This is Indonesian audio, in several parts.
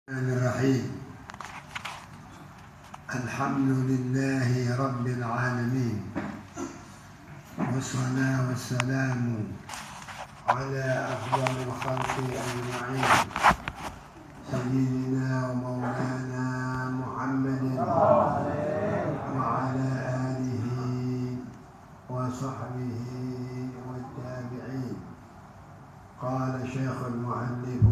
الرحمن الرحيم. الحمد لله رب العالمين، والصلاة والسلام على أفضل الخلق أجمعين، سيدنا ومولانا محمد وعلى آله وصحبه والتابعين. قال شيخ المؤلف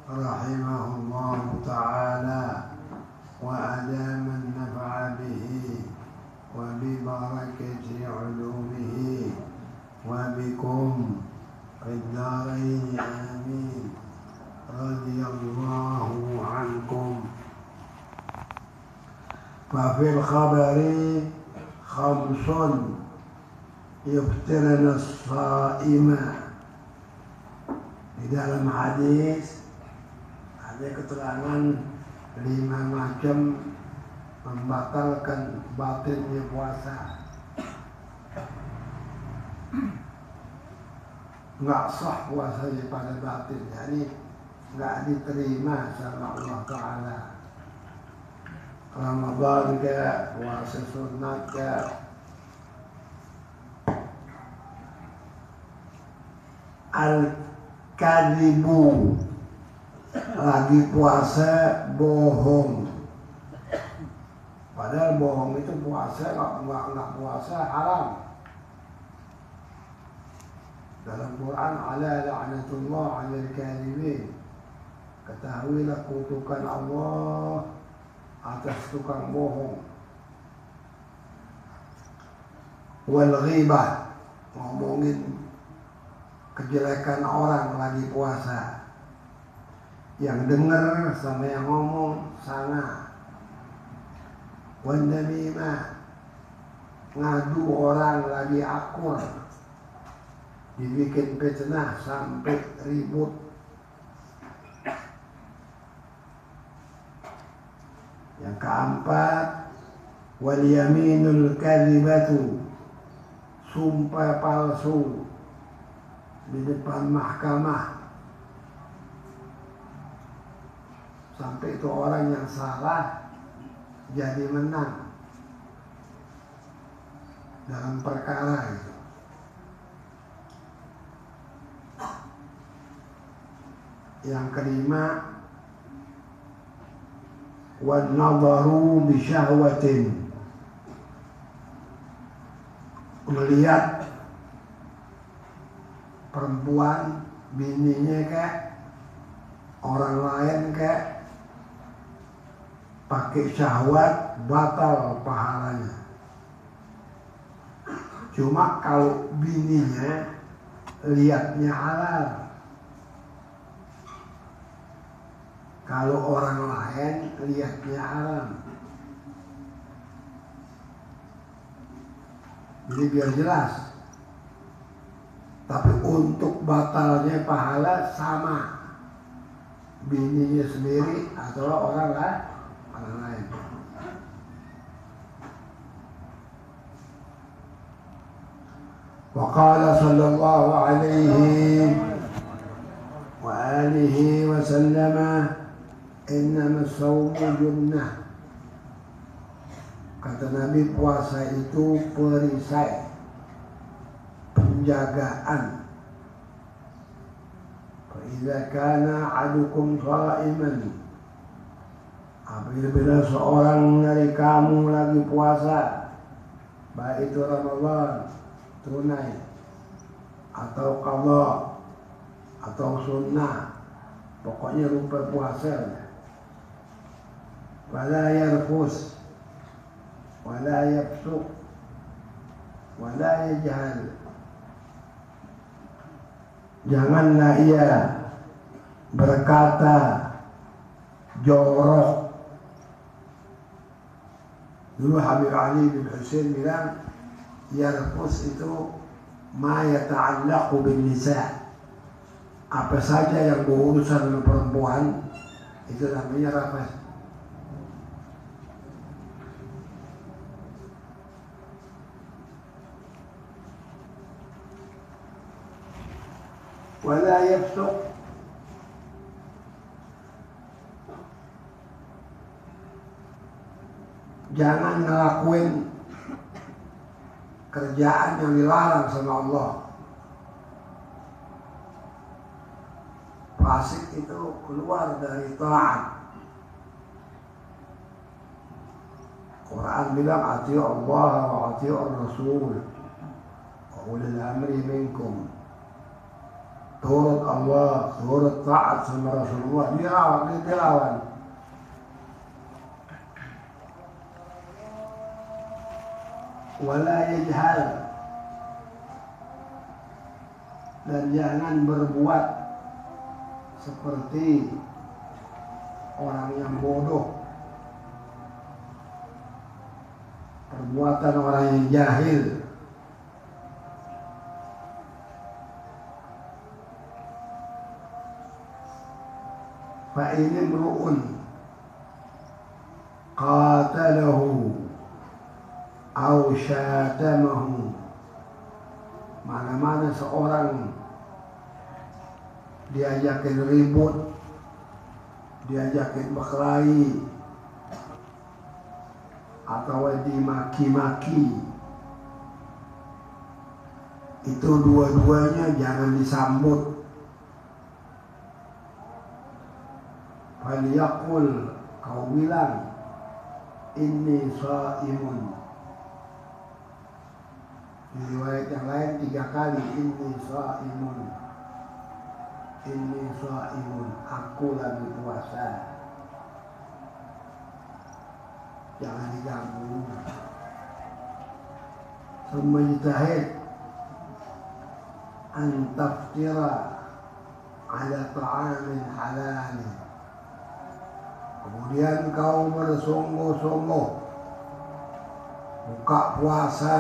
رحمه الله تعالى: وأدام النفع به وببركة علومه وبكم في الدارين آمين. رضي الله عنكم. ففي الخبر خمس يفطرن الصائم. Di dalam hadis ada keterangan 5 macam membatalkan batalnya puasa. Nggak sah puasanya pada batil, jadi nggak diterima sama Allah Ta'ala. Ramadan ke, puasa sunat ke, al-kadhibu, lagi puasa bohong. Padahal bohong itu puasa, nggak puasa haram. Dalam Quran, ala la'natullah 'alal kadhibin. Ketahuilah kutukan Allah atas tukang bohong. Wal ghibah, ngomongin kejelekan orang lagi puasa. Yang dengar sama yang ngomong sama. Wan namimah, ngadu orang lagi akur, dibikin fitnah sampai ribut. Yang keempat, wal yaminul kadhibatu, sumpah palsu di depan mahkamah, sampai itu orang yang salah jadi menang dalam perkara itu. Yang kelima, wan nadharu bi syahwatin, melihat perempuan, bininya kek, orang lain kek, pakai syahwat, batal pahalanya. Cuma kalau bininya lihatnya halal. Kalau orang lain lihatnya haram. Jadi biar jelas. Tapi untuk batalnya pahala sama, bininya sendiri atau orang lain. Wa qala sallallahu alaihi wa alihi wa sallama: innama as-sawmu junnah. Kata Nabi, puasa itu perisai, penjagaan. Fa idza kana ahadukum sha'iman, apabila seorang dari kamu lagi puasa, baik itu Ramadan tunai atau qadha atau sunnah, pokoknya lupa puasa, wala yarfus wala yafsuq wala yajhal, janganlah ia berkata jorok. Dulu Habib Ali bin Husain bilang, yarfus itu ma yata'allaqu bin nisa', apa saja yang berurusan dengan perempuan itu namanya rafas. Wala yafsuq, jangan ngelakuin kerjaan yang dilarang sama Allah. Fasik itu keluar dari taat. Quran bilang ati'u Allah wa ati'u Rasul wa ulil amri minkum. Turut Allah, turut taat sama Rasulullah, dia lawan. Wala yajhal, dan jangan berbuat seperti orang yang bodoh, perbuatan orang yang jahil. Fa in imru'un qatalahu aw syatamahu, mana-mana seorang diajakin ribut, diajakin berkelahi, atau dimaki-maki, itu dua-duanya jangan disambut. Faliyaqul, kau bilang inni shaimun. Di riwayat yang lain 3 kali inni shaimun, inni shaimun, aku lagi puasa. Jangan diganggu. Summa jitahid an taftira ala ta'amin halal. Kemudian kau bersungguh-sungguh buka puasa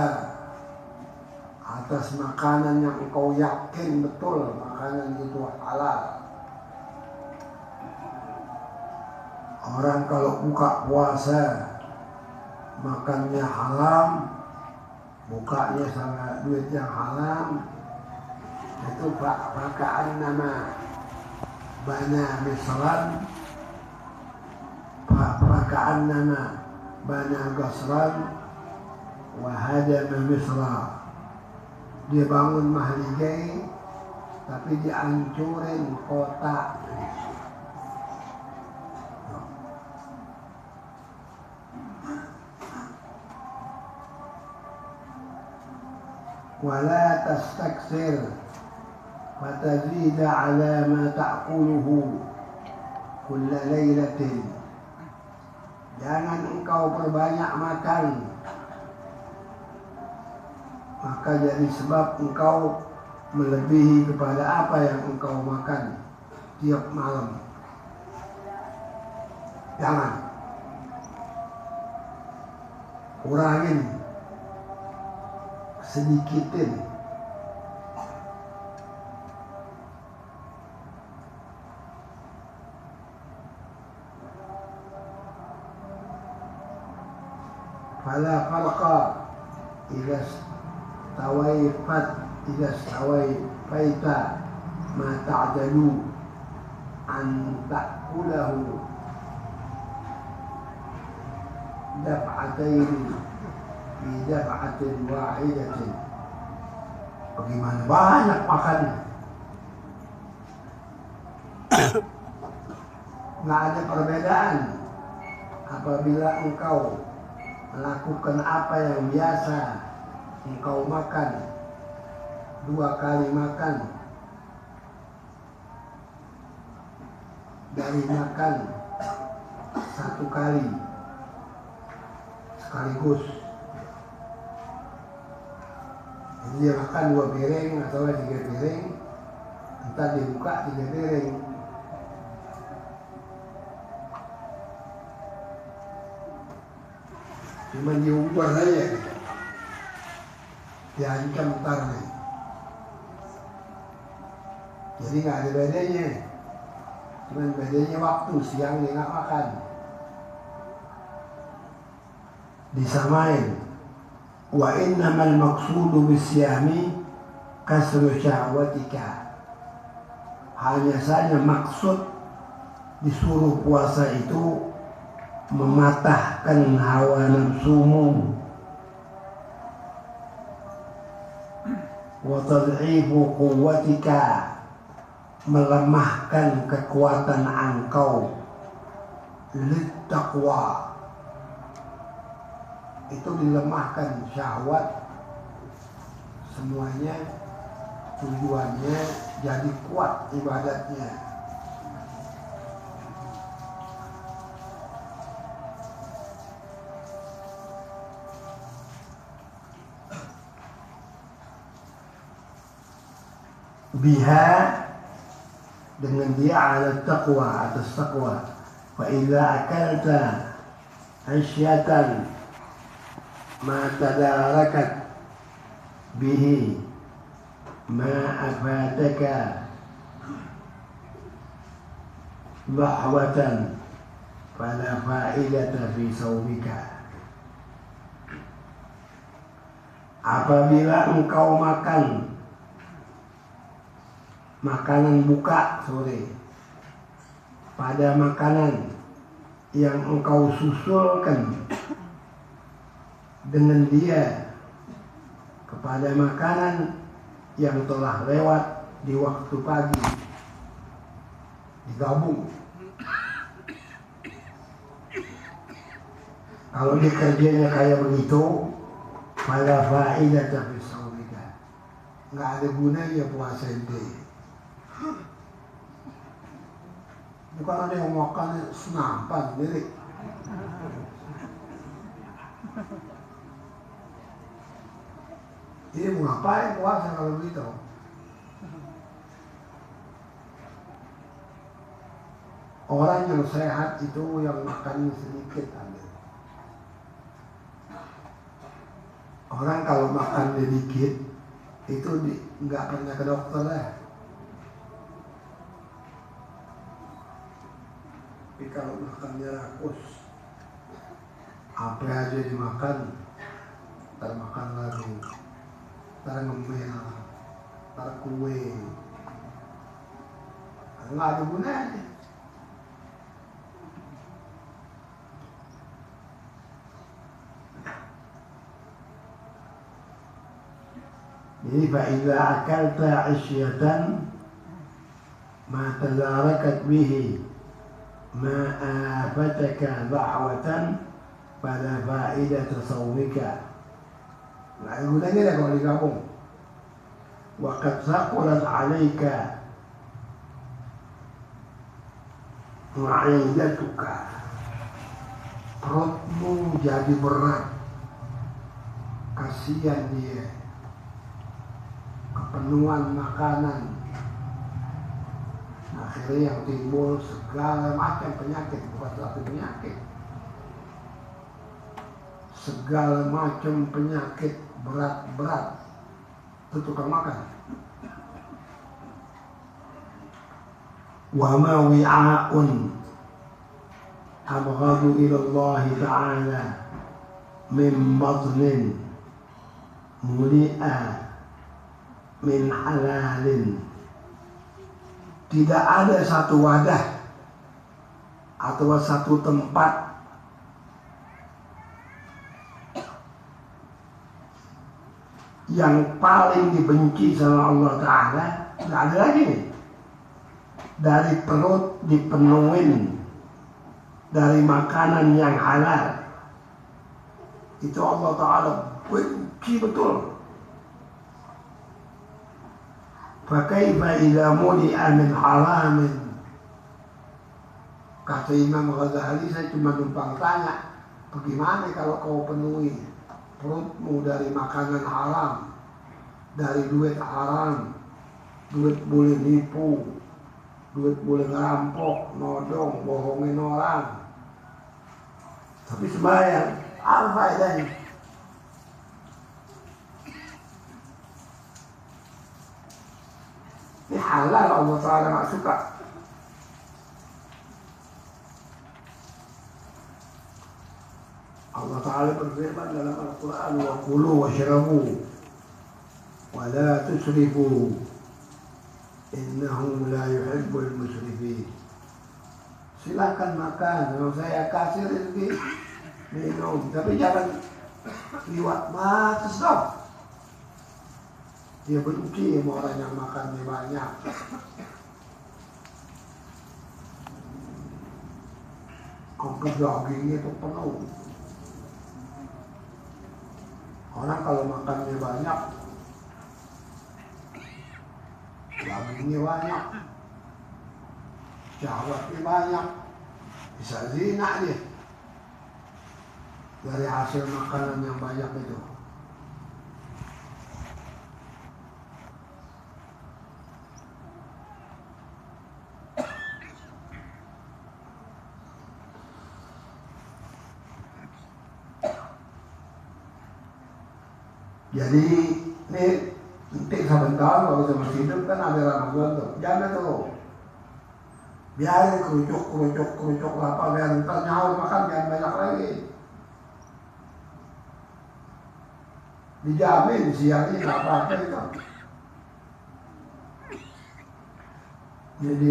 atas makanan yang engkau yakin betul makanan itu halal. Orang kalau buka puasa makannya haram, bukanya sama duit yang haram, itu pakaan nama bana misran, pakaan nama bana gasran, wahadama misra. Dia bangun mahligai tapi dihancurin kota. Wala tastaksir fatazida ala ma ta'kuluhu kulla laylatin. Jangan engkau perbanyak makan, maka jadi sebab engkau melebihi kepada apa yang engkau makan tiap malam. Jangan kurangin, sedikitin. Fala farqa idza stawayta ma ta'dalu an ta'kulahu daf'atayn fi daf'atin wahidatin. Bagaimana banyak makannya, nggak ada perbedaan apabila engkau melakukan apa yang biasa engkau makan 2 kali makan, dari makan 1 kali sekaligus. Jadi dia makan 2 piring atau 3 piring, entar dibuka 3 piring. Cuma diubah saja gitu. Diancam ntar nih. Jadi nggak ada bedanya. Cuma bedanya waktu, siang dia nggak makan. Disamain. Wa innamal maqsudu bisyami kasru syahwatika. Hanya saja maksud disuruh puasa itu mematahkan hawa nafsumu, wa tad'ifu quwwatika, melemahkan kekuatan engkau, littaqwa, itu dilemahkan syahwat, semuanya tujuannya jadi kuat ibadatnya. Biha, dengan dia, ala taqwa, atas taqwa. Fa idza akalta asyatan ma tadarakat bihi ma afataka lahwatan fala fa'idata fi saumika. Apabila engkau makan makanan buka sore pada makanan yang engkau susulkan dengan dia kepada makanan yang telah lewat di waktu pagi, digabung. Kalau dia kerjanya kayak begitu, pada faedah tapi saumika, nggak ada gunanya puasa itu. Bukan ada yang makan senampan sendiri. Ini mau ngapain puasa kalau begitu? Orang yang sehat itu yang makan sedikit aja. Orang kalau makan sedikit itu nggak pernah ke dokter lah. Tapi kalau makannya rakus, apa aja dimakan, termakan lagi, ngemil, kue, nggak ada gunanya. Jadi fa'idha akalta isyatan ma tadarakat bihi ma afataka da'watan pada fa'idah saumika. Nggak ada gunanya dah kalau digabung. Wa qad saqulat 'alaika ma'idatuka, perutmu jadi berat, kasihan dia, kepenuhan makanan. Akhirnya yang timbul segala macam penyakit, bukan satu penyakit, segala macam penyakit berat-berat itu tukang makan. Wa ma wi'a'un abghadu ila Allah ta'ala min batnin muli'a min halalin. Tidak ada satu wadah atau satu tempat yang paling dibenci sama Allah Ta'ala. Tidak ada lagi nih. Dari perut dipenuhin dari makanan yang halal, itu Allah Ta'ala benci betul. Fakaifa idza mudi'a min haramin. Kata Imam Ghazali, saya cuma numpang tanya, bagaimana kalau kau penuhi perutmu dari makanan haram, dari duit haram, duit boleh nipu, duit boleh ngerampok, nodong, bohongin orang, tapi sembahyang, apa faedahnya? Ini halal, Allah Ta'ala nggak suka. Allah Ta'ala berfirman dalam Al-Quran, wa kulu wa syarabu wa la tusrifu innahu la yuhibbul musrifin. Silakan makan, kalau saya kasih rezeki minum, tapi jangan liwat batas dong. Dia benci sama orang yang makannya banyak. Angkat dagingnya itu penuh. Orang kalau makannya banyak, dagingnya banyak, syahwatnya banyak, bisa zina dia dari hasil makanan yang banyak itu. Jadi ini nanti sebentar kalau kita masih hidup kan ada Ramadan tuh, jangan tuh biarin kerucuk apa, biar ntar nyaur makan jangan banyak lagi. Dijamin siangnya nggak apa-apa itu. Jadi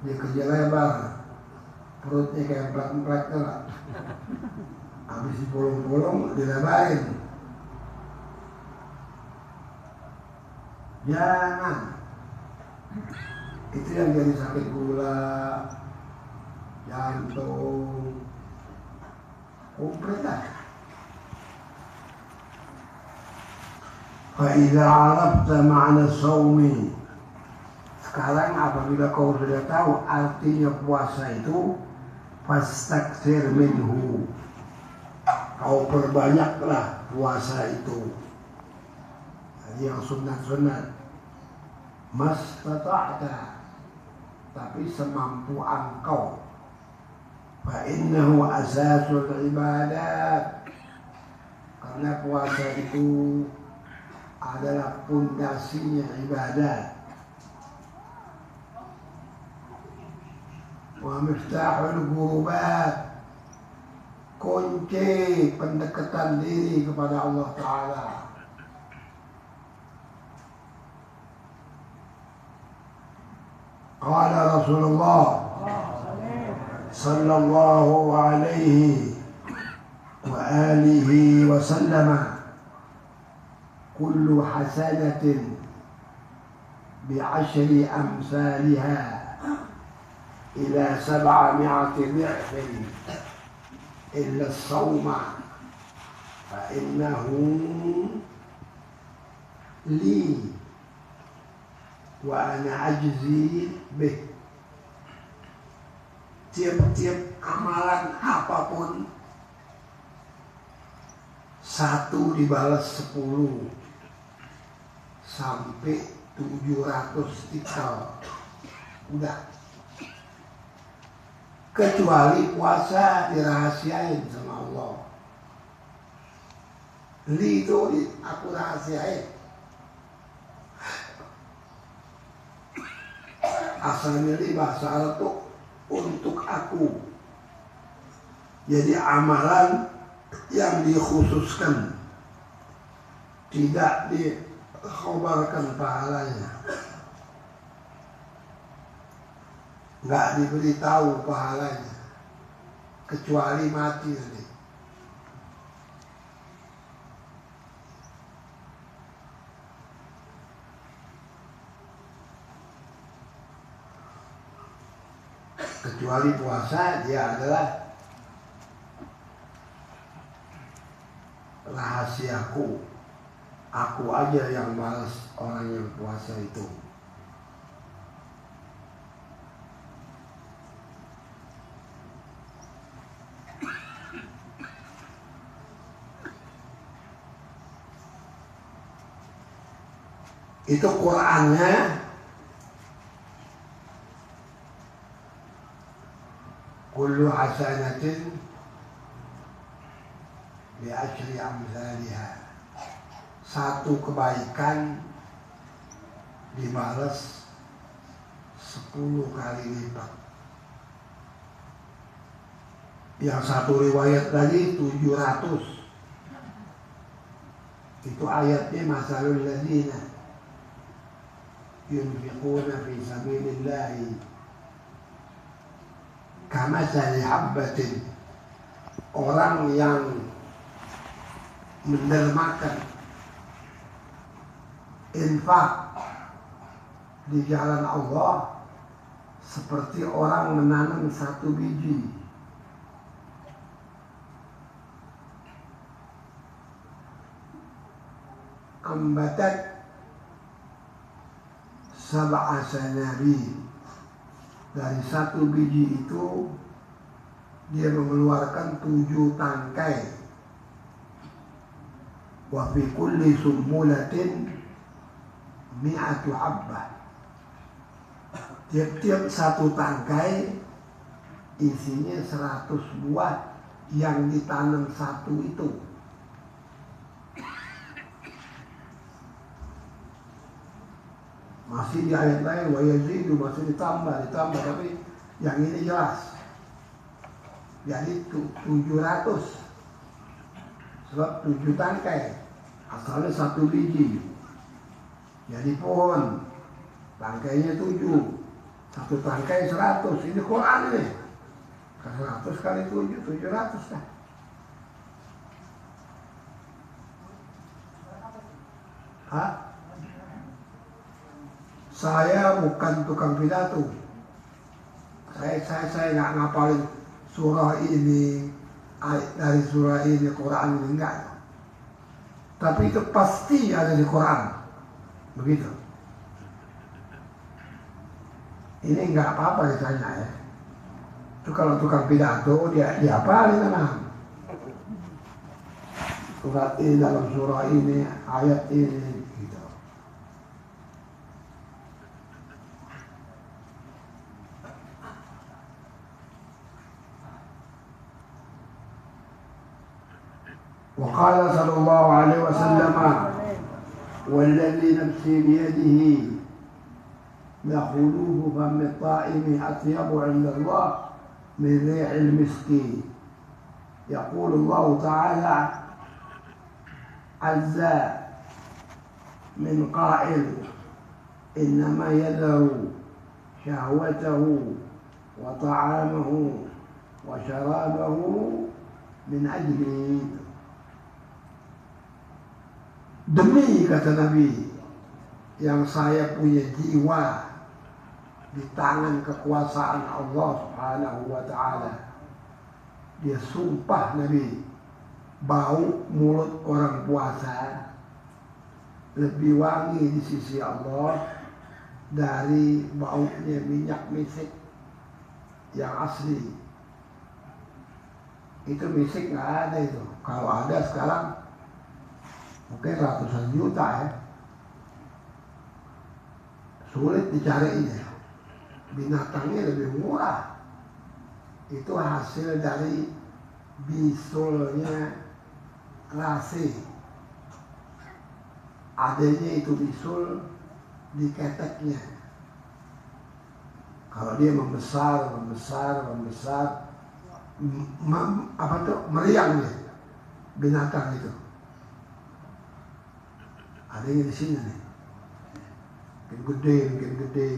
dia kerja lebar, perutnya kayak emplak-emplak tuh lah. Habis bolong-bolong dilebarin. Jangan. Itu yang jadi sakit gula, jantung, komplit lah. Fa'idha arabta ma'na sawmi. Sekarang apabila kau sudah tahu artinya puasa itu, fastakthir minhu. Kau perbanyaklah puasa itu. Jadi yang sunat-sunat. Mastata'ta, tapi semampu engkau. Fa innahu asasul ibadat, karena puasa itu adalah pondasinya ibadat. Wa miftahul qurubat, kunci pendekatan diri kepada Allah Ta'ala. Qala Rasulullah sallallahu alaihi wa alihi wa sallama, kullu hasanatin bi'ashri amsalha ila 700 dhi'fin illa as-sawma fa innahu li wa ana ajzi bih. Tiap-tiap amalan apapun satu dibalas 10 sampai 700 tikal. Udah. Kecuali puasa dirahasiain sama Allah. Li itu aku rahasiain. Asalnya di bahasa Arab itu untuk aku. Jadi amalan yang dikhususkan, tidak dikhabarkan pahalanya, nggak diberitahu pahalanya, kecuali mati nanti. Kecuali puasa, dia adalah rahasiaku. Aku aja yang balas orang yang puasa itu. Itu Qur'annya. Kullu hasanatin bi'ashri amsalha. Satu kebaikan dibalas 10 kali lipat. Yang satu riwayat tadi 700. Itu ayatnya masalul ladzina yunfiquna fi sabilillahi Kamathali habbatin, orang yang mendermakan infak di jalan Allah seperti orang menanam satu biji. Ambatat sab'a sanabil, dari satu biji itu dia mengeluarkan 7 tangkai. Wa fi kulli sumbulatin mi'atu habbah, tiap-tiap satu tangkai isinya 100 buah yang ditanam satu itu. Masih di ayat lain wa yazidu, masih ditambah, tapi yang ini jelas. Jadi 700, sebab 7 tangkai, asalnya satu biji. Jadi pohon, tangkainya 7, satu tangkai 100. Ini Quran ini. 100 kali 7, 700 kan. Hah? Saya bukan tukang pidato. Saya nggak ngapalin surah ini, ayat dari surah ini, Quran ini, enggak. Tapi itu pasti ada di Quran. Begitu. Ini enggak apa-apa ditanya ya. Itu kalau tukang pidato dia hafalin memang. Surat ini dalam surah ini, ayat ini, gitu. وقال صلى الله عليه وسلم والذي نفسي بيده لخلوف فم الطائم أطيب عند الله من ريح المسك. يقول الله تعالى عز من قائل إنما يذر شهوته وطعامه وشرابه من أجلي. Demi, kata Nabi, yang saya punya jiwa di tangan kekuasaan Allah Subhanahu wa ta'ala. Dia sumpah Nabi, bau mulut orang puasa lebih wangi di sisi Allah dari baunya minyak misik yang asli. Itu misik nggak ada itu. Kalau ada sekarang mungkin ratusan juta ya. Sulit dicarinya. Binatangnya lebih murah. Itu hasil dari bisulnya rasi. Adanya itu bisul di keteknya. Kalau dia membesar, meriang dia binatang itu. Adanya di sini nih. Bikin gede.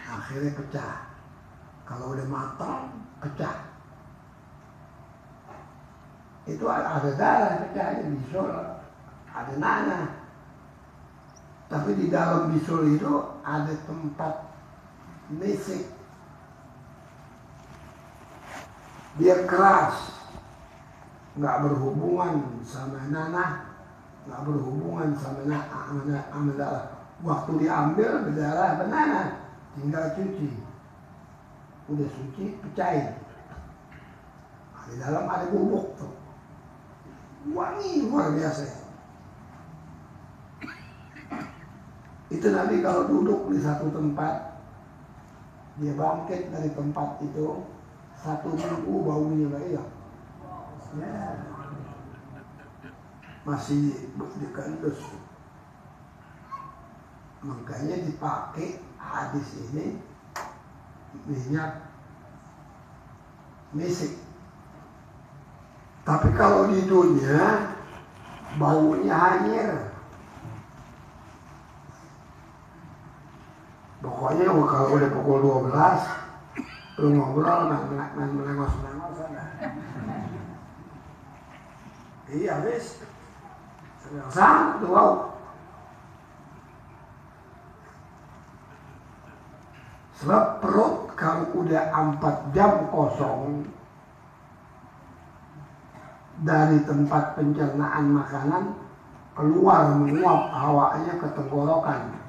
Akhirnya pecah. Kalau udah matang, pecah. Itu ada darah pecahnya, bisul, ada nanah. Tapi di dalam bisul itu ada tempat misik. Dia keras. Nggak berhubungan sama nanah, nggak berhubungan sama darah. Waktu diambil berdarah benana, tinggal cuci. Udah suci, pecahin. Nah, di dalam ada bubuk tuh, wangi luar biasa. Itu nanti kalau duduk di satu tempat, dia bangkit dari tempat itu 1 minggu baunya nggak hilang. Ya. Masih dikendus. Makanya dipakai hadis ini minyak misik. Tapi kalau di dunia baunya hanyir. Pokoknya kalau udah pukul 12 lu ngobrol main melengos-melengos ada. Iya wis. Sama tuh wow. Sebab perut kalau udah 4 jam kosong dari tempat pencernaan makanan keluar menguap hawanya ke tenggorokan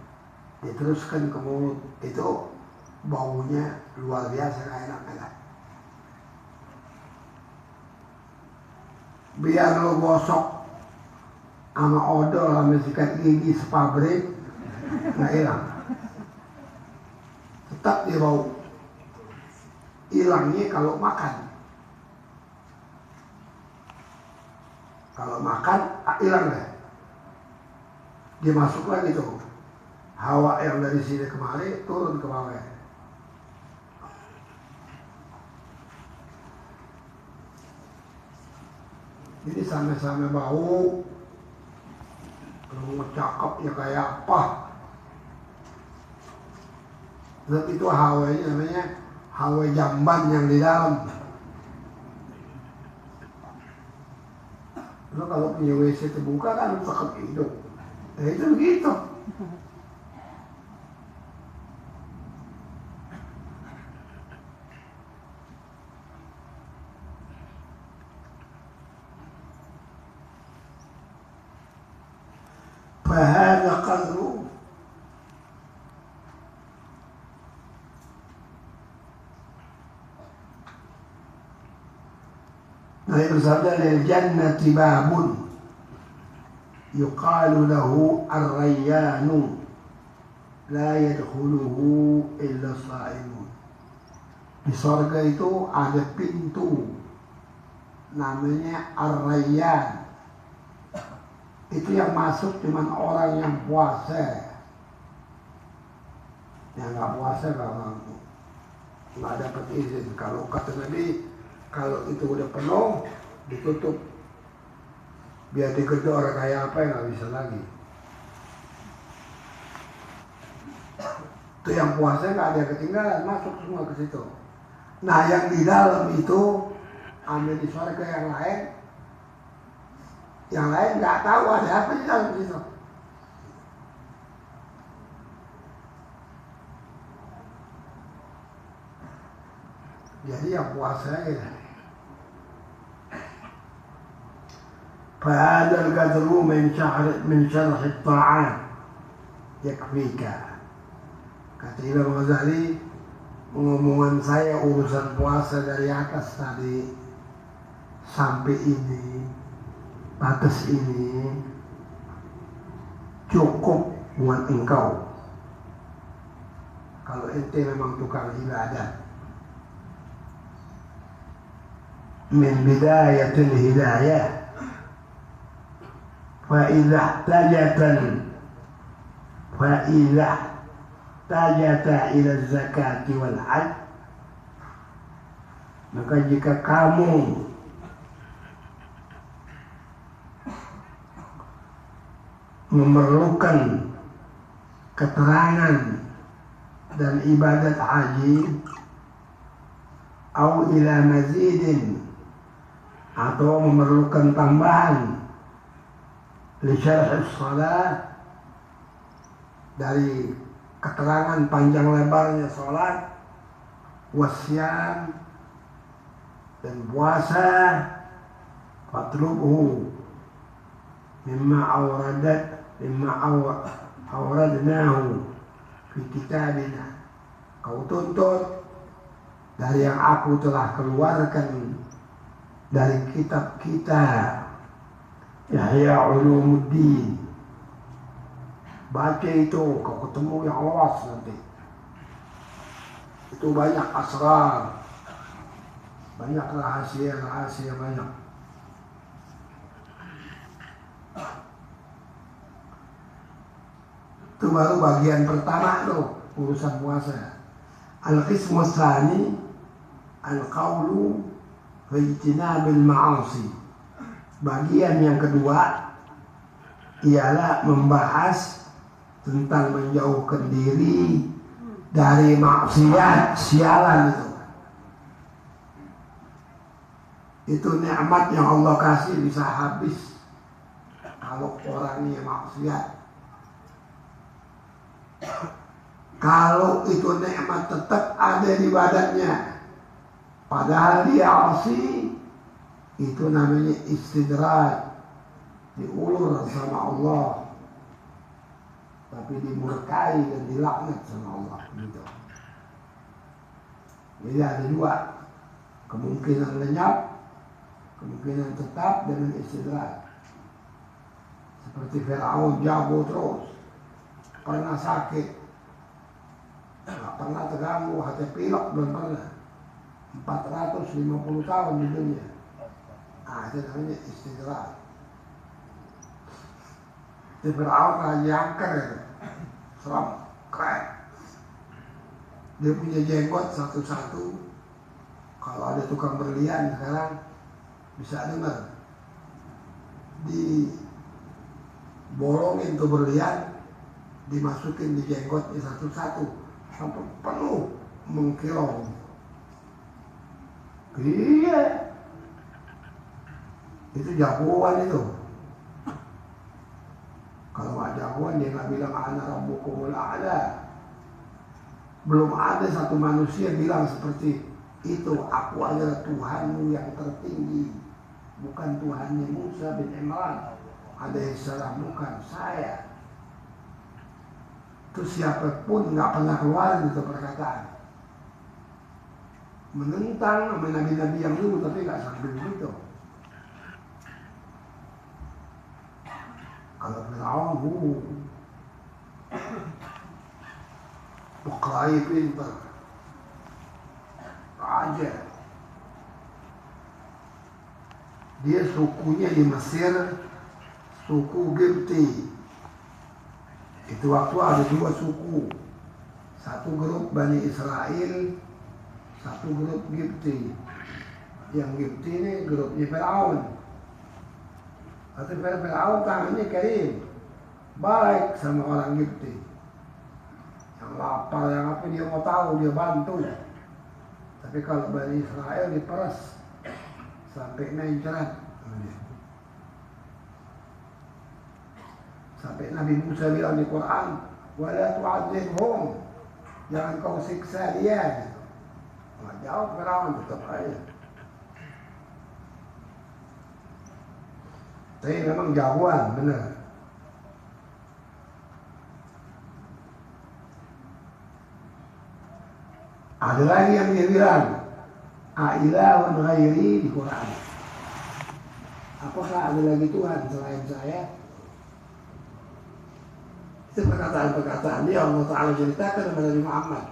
diteruskan ke mulut, itu baunya luar biasa enak. Biar lo gosok sama odol sama sikat gigi sepabrik nggak hilang, tetap dia bau. Hilangnya kalau makan. Kalau makan hilang deh. Dia masuk lagi tuh. Hawa yang dari sini kemari turun ke bawah. Jadi sama-sama bau. Kalau cakep ya kayak apa? Sebab itu hawanya namanya hawa jamban yang di dalam. Lo kalau punya WC terbuka kan cakep hidup. Ya itu begitu. فهذا قدر Nabi bersabda lil jannati babun yuqalu lahu ar-rayyanu la yadkhuluhu illa sha'imun. Di surga itu ada pintu namanya ar-rayyan. Itu yang masuk cuman orang yang puasa. Yang nggak puasa nggak dapat izin. Kalau kata Nabi, kalau itu udah penuh ditutup, biar digedor kayak apa yang nggak bisa lagi. Itu yang puasa nggak ada yang ketinggalan, masuk semua ke situ. Nah yang di dalam itu ambil di surga yang lain nggak tahu ada apa di dalam situ. Jadi yang puasa gitu. فهذا القدر من شرح الطاعات يكفيك. Kata Imam Ghazali, pengomongan saya urusan puasa dari atas tadi sampai ini, batas ini cukup buat engkau. Kalau ente memang tukang ibadah. Min bidayatil hidayah فإذا احتجت إلى الزكاة والحج, maka jika kamu memerlukan keterangan dan ibadat haji, atau ila mazidin, atau memerlukan tambahan li syarh as-salat, dari keterangan panjang lebarnya salat, wasyam dan puasa, fatlubhu mimma awradnahu fi kitabina. Kau tuntut dari yang aku telah keluarkan dari kitab kita, Ihya Ulumuddin. Baca itu, kau ketemu yang luas nanti. Itu banyak asrar, banyak rahasia banyak. Itu baru bagian pertama tuh, urusan puasa. Al-qismu tsani al-qawlu fi ijtinabil ma'asi. Bagian yang kedua ialah membahas tentang menjauhkan diri dari maksiat, sialan itu. Itu nikmat yang Allah kasih bisa habis kalau orangnya maksiat. Kalau itu nikmat tetap ada di badannya, padahal dia asi, itu namanya istidraj, diulur sama Allah, tapi dimurkai dan dilaknat sama Allah. Gitu. Jadi ada dua, kemungkinan lenyap, kemungkinan tetap dengan istidraj. Seperti Firaun jago terus, pernah sakit, nggak pernah terganggu, hati pilek belum pernah, 450 tahun di dunia. Nah, itu namanya istidraj. Di Firaun raja angker itu, seram, keren. Dia punya jenggot satu-satu. Kalau ada tukang berlian sekarang bisa dengar, dibolongin tuh berlian, dimasukin di jenggotnya satu-satu sampai penuh mengkilauan. Iya, itu jagoan itu. Kalau nggak jagoan dia nggak bilang ana rabbukumul a'la. Belum ada satu manusia bilang seperti itu, aku adalah Tuhanmu yang tertinggi, bukan Tuhannya Musa bin Imran alaihissalam, bukan saya. Itu siapapun nggak pernah keluar itu perkataan. Menentang sama nabi-nabi yang dulu, tapi nggak sampai begitu. Kalau Firaun, berkelahi pintar, raja. Dia sukunya di Mesir, suku Gipti. Itu waktu ada dua suku, satu grup Bani Israel, satu grup Gipti. Yang Gipti ini grupnya Firaun. Atau Firaun tangannya karim, baik sama orang Gipti. Yang lapar, yang apa dia mau tahu, dia bantu. Tapi kalau Bani Israel diperas sampai mencret. Sampai Nabi Musa bilang di Quran, wala tu'adzibhum, jangan kau siksa dia. Gitu. Nggak jawab Firaun, tetap aja. Tapi memang jagoan, benar. Ada lagi yang dia bilang, a'ilahun ghairi di Quran. Apakah ada lagi Tuhan selain saya? Itu perkataan-perkataan dia Allah Ta'ala ceritakan kepada Nabi Muhammad.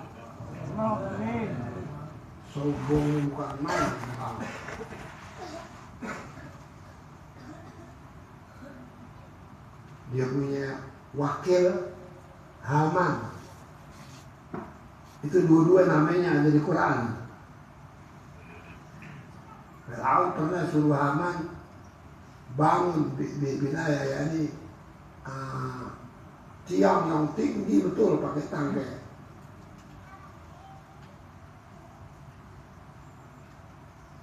Sombong bukan main. Dia punya wakil Haman. Itu dua-dua namanya ada di Quran. Firaun pernah suruh Haman bangun binaya, yakni tiang yang tinggi betul pakai tangga.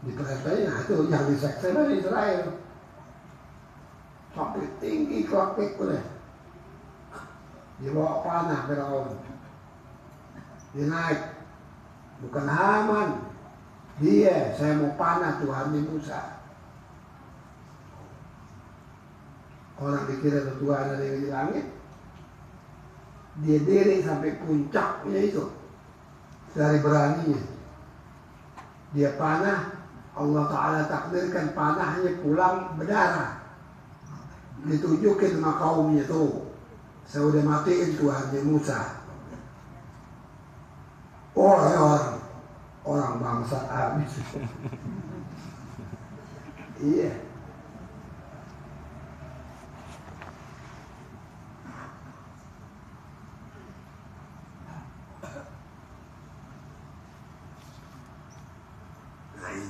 Diperhatikan itu yang diseksa dari Israel. Sampai tinggi kelapik boleh. Dia bawa panah Firaun. Dia naik. Bukan Haman. Dia, saya mau panah Tuhan Musa. Orang dikira Tuhan ada yang di langit. Dia diri sampai puncaknya itu dari beraninya. Dia panah, Allah Ta'ala takdirkan panahnya pulang berdarah. Ditunjukin sama kaumnya tuh, saya udah matiin Tuhannya Musa. Orang bangsa habis. Iya.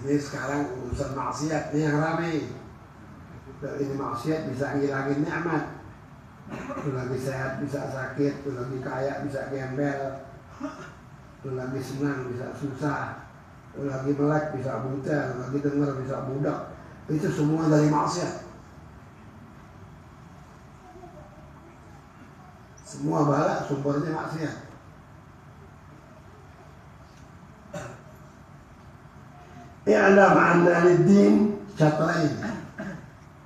Ini sekarang urusan maksiat nih yang ramai. Dari ini maksiat bisa ngilangin nikmat. Itu lagi sehat bisa sakit, itu lagi kaya bisa gembel. Lu lagi senang bisa susah, lu lagi melek bisa buta, lu lagi dengar bisa budak. Itu semua dari maksiat. Semua bala sumbernya maksiat. I'lam anna lid-din syatrain.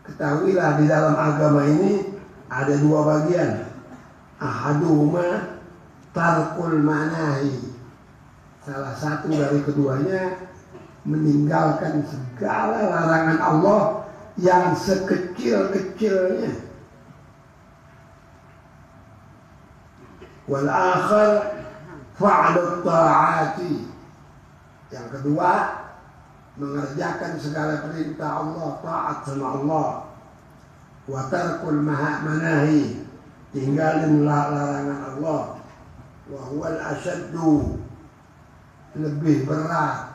Ketahuilah di dalam agama ini ada dua bagian. Ahaduhuma tarkul manahi. Salah satu dari keduanya meninggalkan segala larangan Allah yang sekecil-kecilnya. Wal akhar fa'lu ta'ati. Yang kedua, mengerjakan segala perintah Allah, taat sama Allah. Wa tarkul manahi, tinggalin larangan Allah. Wa huwal asyaddu, lebih berat.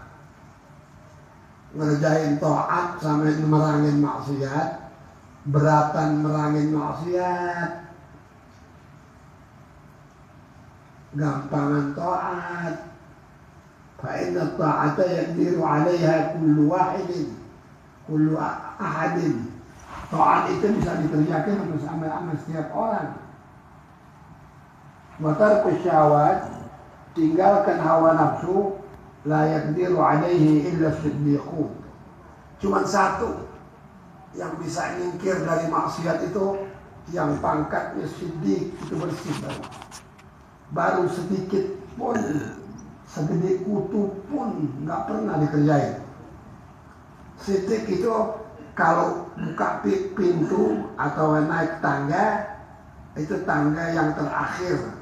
Ngerjain taat sama merangin maksiat, beratan merangin maksiat. Gampangan taat. Fa inna ta'ata yaqdiru 'alaiha kullu wahidin, kullu ahadin. Taat itu bisa dikerjakan sama setiap orang. Wa tarku syahwat, tinggalkan hawa nafsu, la yaqdiru 'alaihi illa as-siddiqun. Cuma satu yang bisa nyingkir dari maksiat itu yang pangkatnya siddiq, itu bersih baru sedikit pun, segede kutu pun nggak pernah dikerjain. Siddiq itu kalau buka pintu atau naik tangga, itu tangga yang terakhir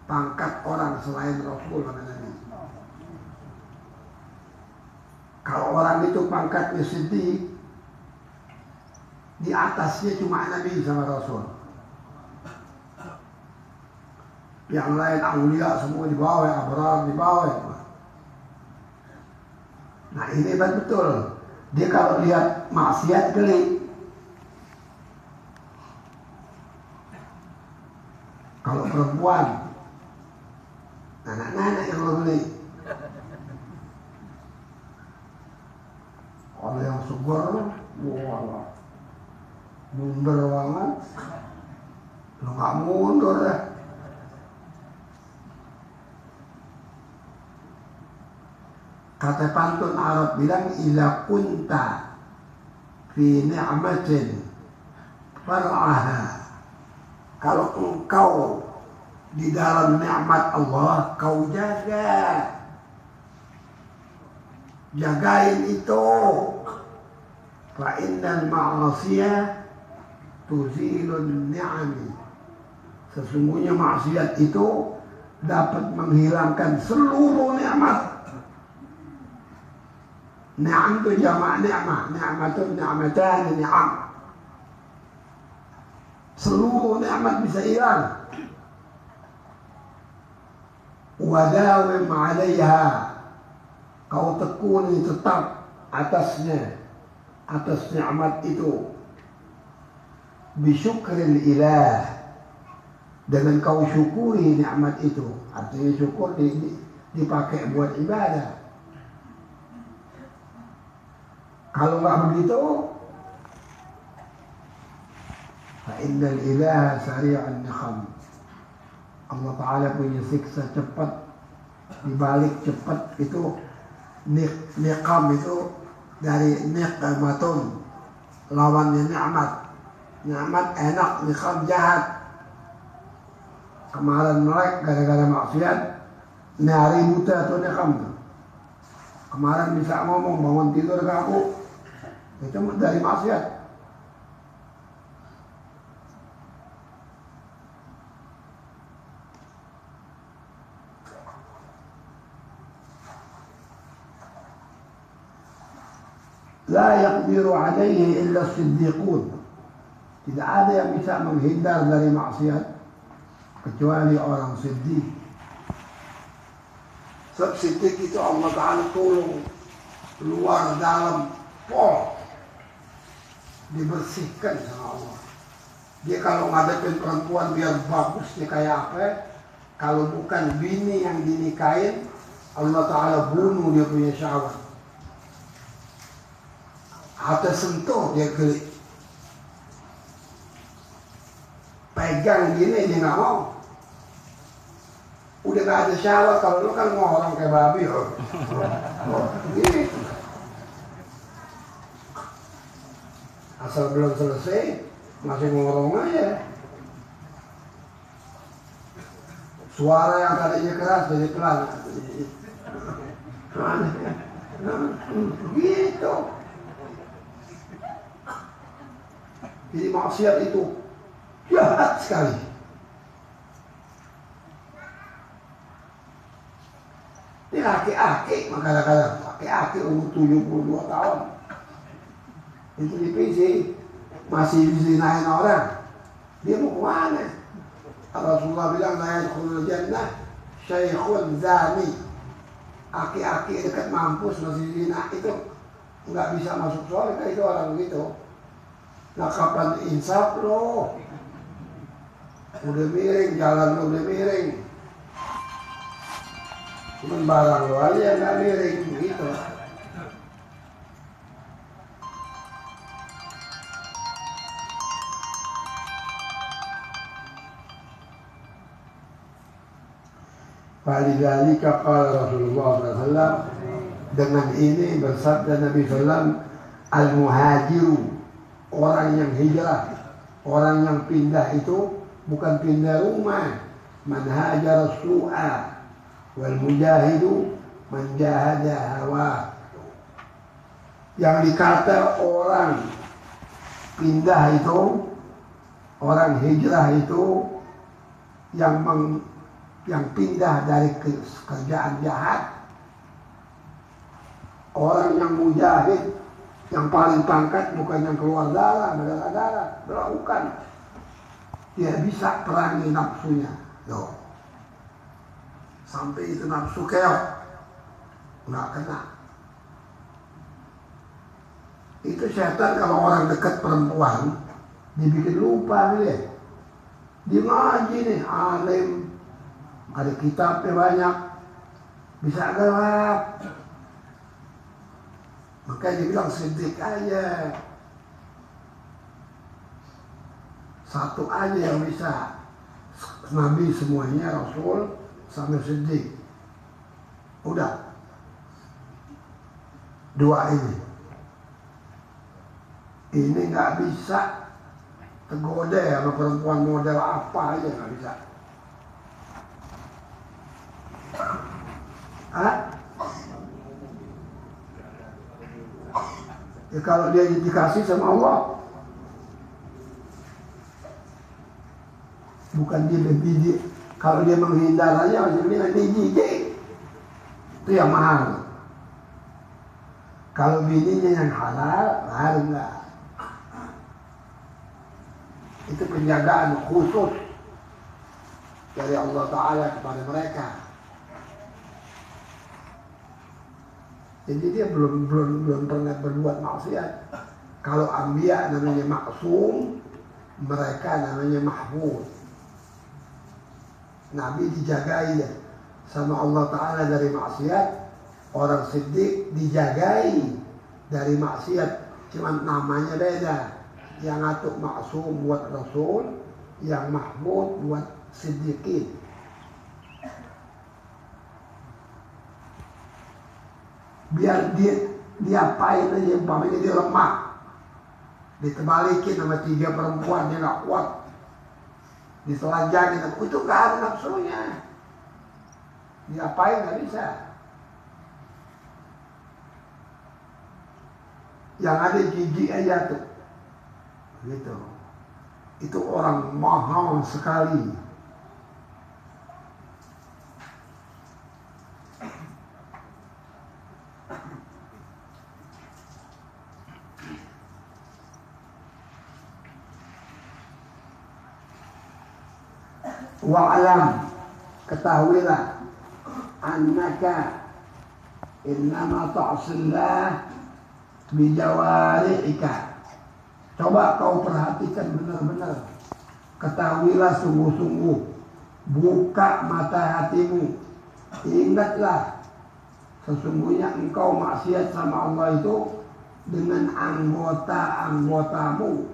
pangkat orang selain Rasul kata Nabi. Kalau orang itu pangkatnya siddiq, di atasnya cuma Nabi sama Rasul. Yang lain aulia semua di bawah, abrar di bawah. Nah ini betul. Dia kalau lihat maksiat geli. Kalau perempuan, anak-anak yang lo beli. Kalau yang segar, wah, mundur banget. Lo nggak mundur dah. Kata pantun Arab bilang, ila kunta fi ni'matin far'aha. Kalau engkau di dalam nikmat Allah, kau jagain itu. Fa innal ma'asiyah tuzilun ni'ami. Sesungguhnya maksiat itu dapat menghilangkan seluruh nikmat. Ni'am itu jamak ni'mah, ni'matun ni'matan ni'am. Seluruh nikmat bisa hilang. Wadawim 'alaiha, kau tekuni tetap atasnya, atas nikmat itu. Bisyukril ilah, dengan kau syukuri nikmat itu. Artinya syukur dipakai buat ibadah. Kalau nggak begitu, fa innal ilaha sari'un niqam. Allah Ta'ala punya siksa cepat, dibalik cepat itu. Niqam itu dari niqmatun, lawannya nikmat. Nikmat enak, niqam jahat. Kemarin melek gara-gara maksiat, nyari buta tuh niqam tuh. Kemarin bisa ngomong, bangun tidur kaku, itu dari maksiat. La yaqdiru 'alaihi illa as-siddiqun. Tidak ada yang bisa menghindar dari maksiat kecuali orang siddiq. Sebab siddiq itu Allah Ta'ala tolong luar dalam pol, dibersihkan sama Allah. Dia kalau ngadepin perempuan biar bagusnya kayak apa, Kalau bukan bini yang dinikahin, Allah Ta'ala bunuh dia punya syahwat. Atau sentuh dia geli. Pegang gini dia nggak mau. Udah gak ada syahwat. Kalau lu kan ngorong kayak babi. Gini. Asal belum selesai masih ngorong aja. Suara yang tadinya keras jadi pelan. Gitu. Jadi maksiat itu jahat sekali. Ini aki-aki, kadang-kadang aki-aki umur 72 tahun. Itu di PC masih zinain orang. Dia mau kemana? Rasulullah bilang la yadkhulul jannah syaikhun zani. Aki-aki dekat mampus masih zina itu nggak bisa masuk surga, itu orang begitu. Nah kapan insaf lo? Udah miring, jalan lo udah miring. Cuman barang lo aja yang nggak miring gitu. Falidhalika qala Rasulullah SAW, dengan ini bersabda Nabi SAW, al-muhajiru, orang yang hijrah, orang yang pindah itu bukan pindah rumah, man hajara su'a, wal mujahidu man jahada hawa. Yang dikata orang pindah itu, orang hijrah itu yang pindah dari kerjaan jahat. Orang yang mujahid, yang paling pangkat bukan yang keluar darah, bukan. Dia bisa perangi nafsunya. Loh. Sampai itu nafsu keok, nggak kena. Itu setan kalau orang dekat perempuan, dibikin lupa dia. Dia ngaji nih, alim, ada kitabnya banyak, bisa gelap. Makanya dia bilang siddiq aja. Satu aja yang bisa. Nabi semuanya, Rasul sama siddiq. Udah. Dua ini. Ini gak bisa tergoda sama perempuan model apa aja, gak bisa. Ya kalau dia dikasih sama Allah, bukan dia berbiji. Kalau dia menghindar aja masih bilang biji, itu yang mahal. Kalau bininya yang halal, mahal enggak. Itu penjagaan khusus dari Allah Ta'ala kepada mereka. Jadi dia belum pernah berbuat maksiat. Kalau anbiya namanya maksum, mereka namanya mahfuz. Nabi dijagai sama Allah Ta'ala dari maksiat, orang siddiq dijagai dari maksiat, cuma namanya beda. Yang satu maksum buat Rasul, yang mahfuz buat siddiqin. Biar dia diapain aja, umpamanya dia lemah, ditebalikin sama 3 perempuan, dia gak kuat, ditelanjangin, itu gak ada nafsunya, diapain gak bisa. Yang ada jijik aja tuh, gitu. Itu orang mahal sekali. Wa'alam, ketahuilah, annaka innama ta'asillah bijawari'ika. Coba kau perhatikan benar-benar, ketahuilah sungguh-sungguh, buka mata hatimu. Ingatlah, sesungguhnya engkau maksiat sama Allah itu dengan anggota-anggotamu.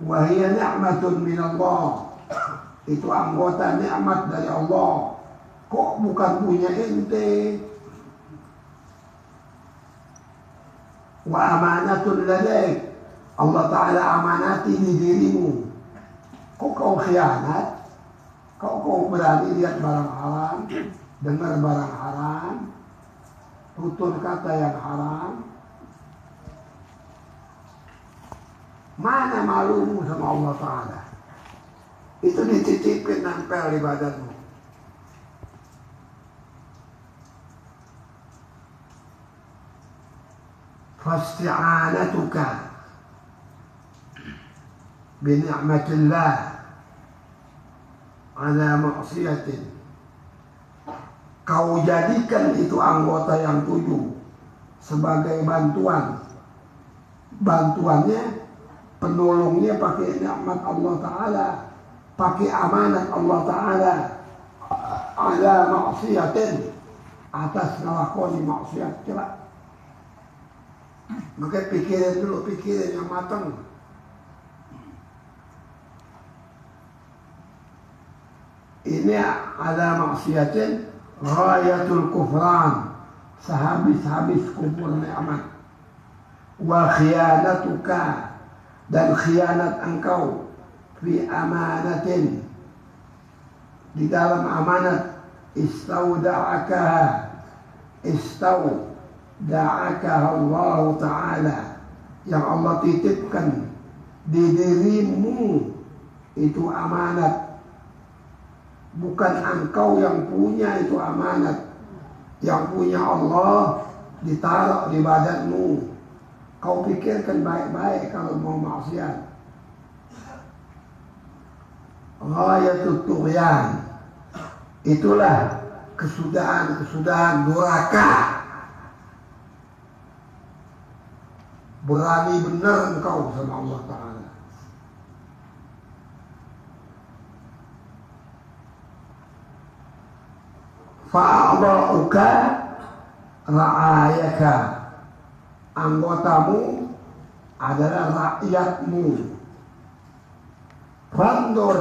Wahia ni'matun minallah. Itu anggota nikmat dari Allah. Kok bukan punya ente? Wa amanatun ladaik. Allah Ta'ala amanati di dirimu. Kok kau khianat? Kau berani lihat barang haram, dengar barang haram, tutur kata yang haram? Mana malumu sama Allah Ta'ala? Itu dititipin nempel di badanmu. Fasti'anatuka bini'matillah ala maksiatin. Kau jadikan itu anggota yang 7 sebagai bantuan. Bantuannya, penolongnya pakai nikmat Allah Ta'ala, pakai amanat Allah Ta'ala, ala maksiatin, atas ngelakoni maksiat. Coba. Maka pikirin dulu, pikirin yang matang. Ini ala maksiatin ghayatul kufran, sehabis-habis kufur nikmat. Wa khianatuka, dan khianat engkau fi amanatin, di dalam amanat. Istaudaaka Allah Ta'ala, yang Allah titipkan di dirimu itu amanat. Bukan engkau yang punya itu amanat, yang punya Allah ditaruh di badanmu. Kau pikirkan baik-baik kalau mau maksiat. Ghayatut tughyan, itulah kesudahan durhaka. Berani benar engkau sama Allah Ta'ala. Fa'adha'uka ra'ayaka, anggotamu adalah rakyatmu. Fandur,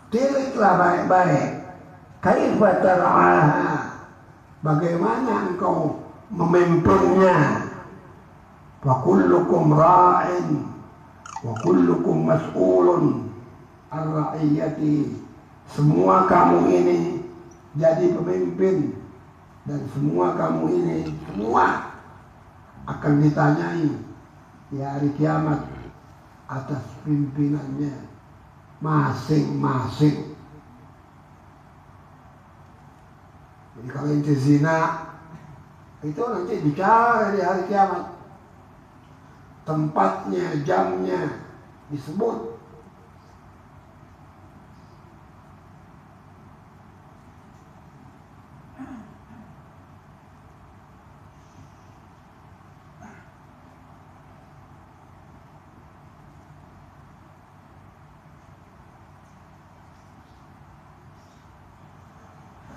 tiliklah baik-baik. Kaifa tar'aha, bagaimana engkau memimpinnya. Wa kullukum ra'in wa kullukum mas'ulun an ra'iyati. Semua kamu ini jadi pemimpin, dan semua kamu ini semua akan ditanyai di hari kiamat atas pimpinannya masing-masing. Jadi kalau ente zina, itu nanti bicara di hari kiamat. Tempatnya, jamnya disebut.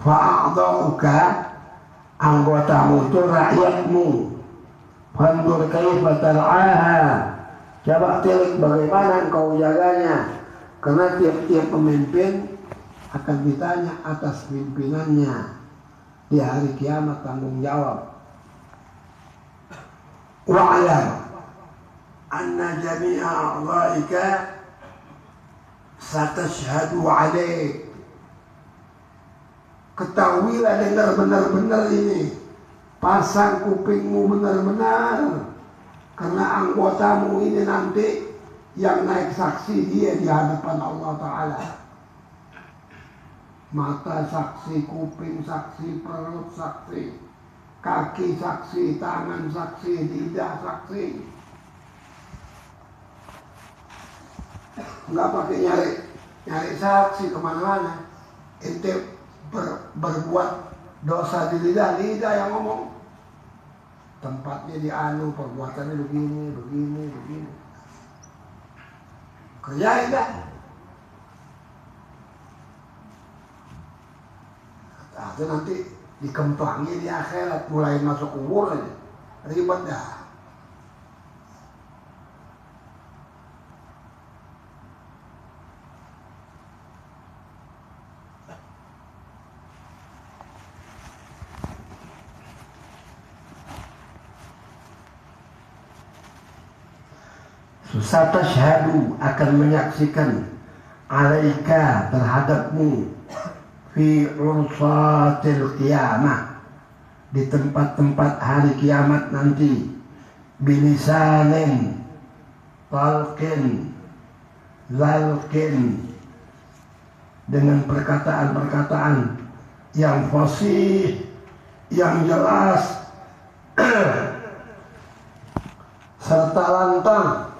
Fa'adha'uka, anggotamu itu rakyatmu. Fandur kaifa tar'aha, coba tilik bagaimana engkau jaganya. Karena tiap-tiap pemimpin akan ditanya atas pimpinannya di hari kiamat, tanggung jawab. Wa'alam anna jami'a a'dha'ika satashhadu 'alaik. Ketahuilah, dengar benar-benar ini, pasang kupingmu benar-benar, karena anggotamu ini nanti yang naik saksi dia di hadapan Allah Ta'ala. Mata saksi, kuping saksi, perut saksi, kaki saksi, tangan saksi, lidah saksi. Enggak pakai nyari saksi kemana-mana. Ente berbuat dosa di lidah yang ngomong. Tempatnya di perbuatannya begini. Kerjain dah. Itu nanti dikempangi di akhirat, mulai masuk kubur aja. Ribet dah. Satashhadu akan menyaksikan alaika terhadapmu fi ursatil qiyamah, di tempat-tempat hari kiamat nanti, bilisanin talqin lalqin, dengan perkataan-perkataan yang fasih, yang jelas serta lantang.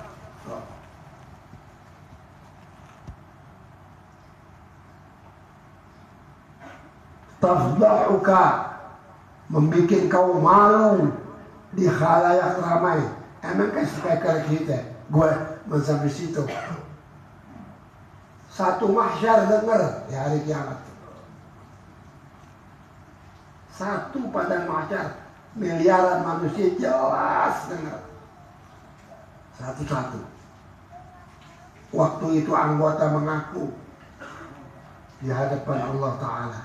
Tafdahuka, membikin kau malu di khalayak ramai. Emang kayak speaker kita, gue sampai situ. Satu mahsyar dengar di hari kiamat. Satu padang mahsyar, miliaran manusia jelas dengar. Satu-satu. Waktu itu anggota mengaku di hadapan Allah Ta'ala.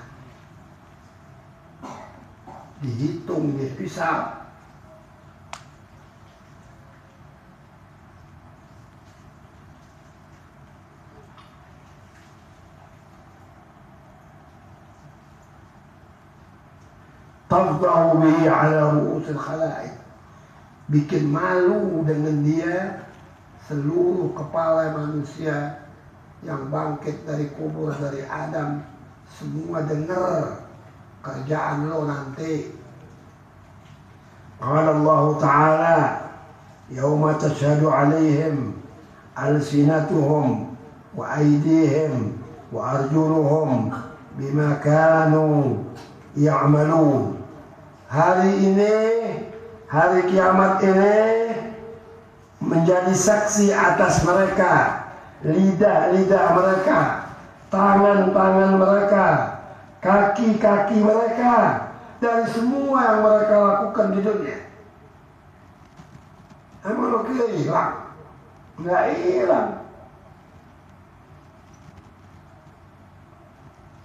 Dihitung, dihisab. Tafdahu bihi ala ru'usil khalaik, bikin malu dengan dia seluruh kepala manusia yang bangkit dari kubur, dari Adam. Semua dengar kerjaan lo nanti. Qala Allah Ta'ala, yawma tashhadu alaihim alsinatuhum wa aydihim wa arjuluhum bima kanu ya'malun. Hari ini, hari kiamat ini menjadi saksi atas mereka, lidah-lidah mereka, tangan-tangan mereka, kaki-kaki mereka, dari semua yang mereka lakukan di dunia. Emang lo kira hilang? Nggak hilang.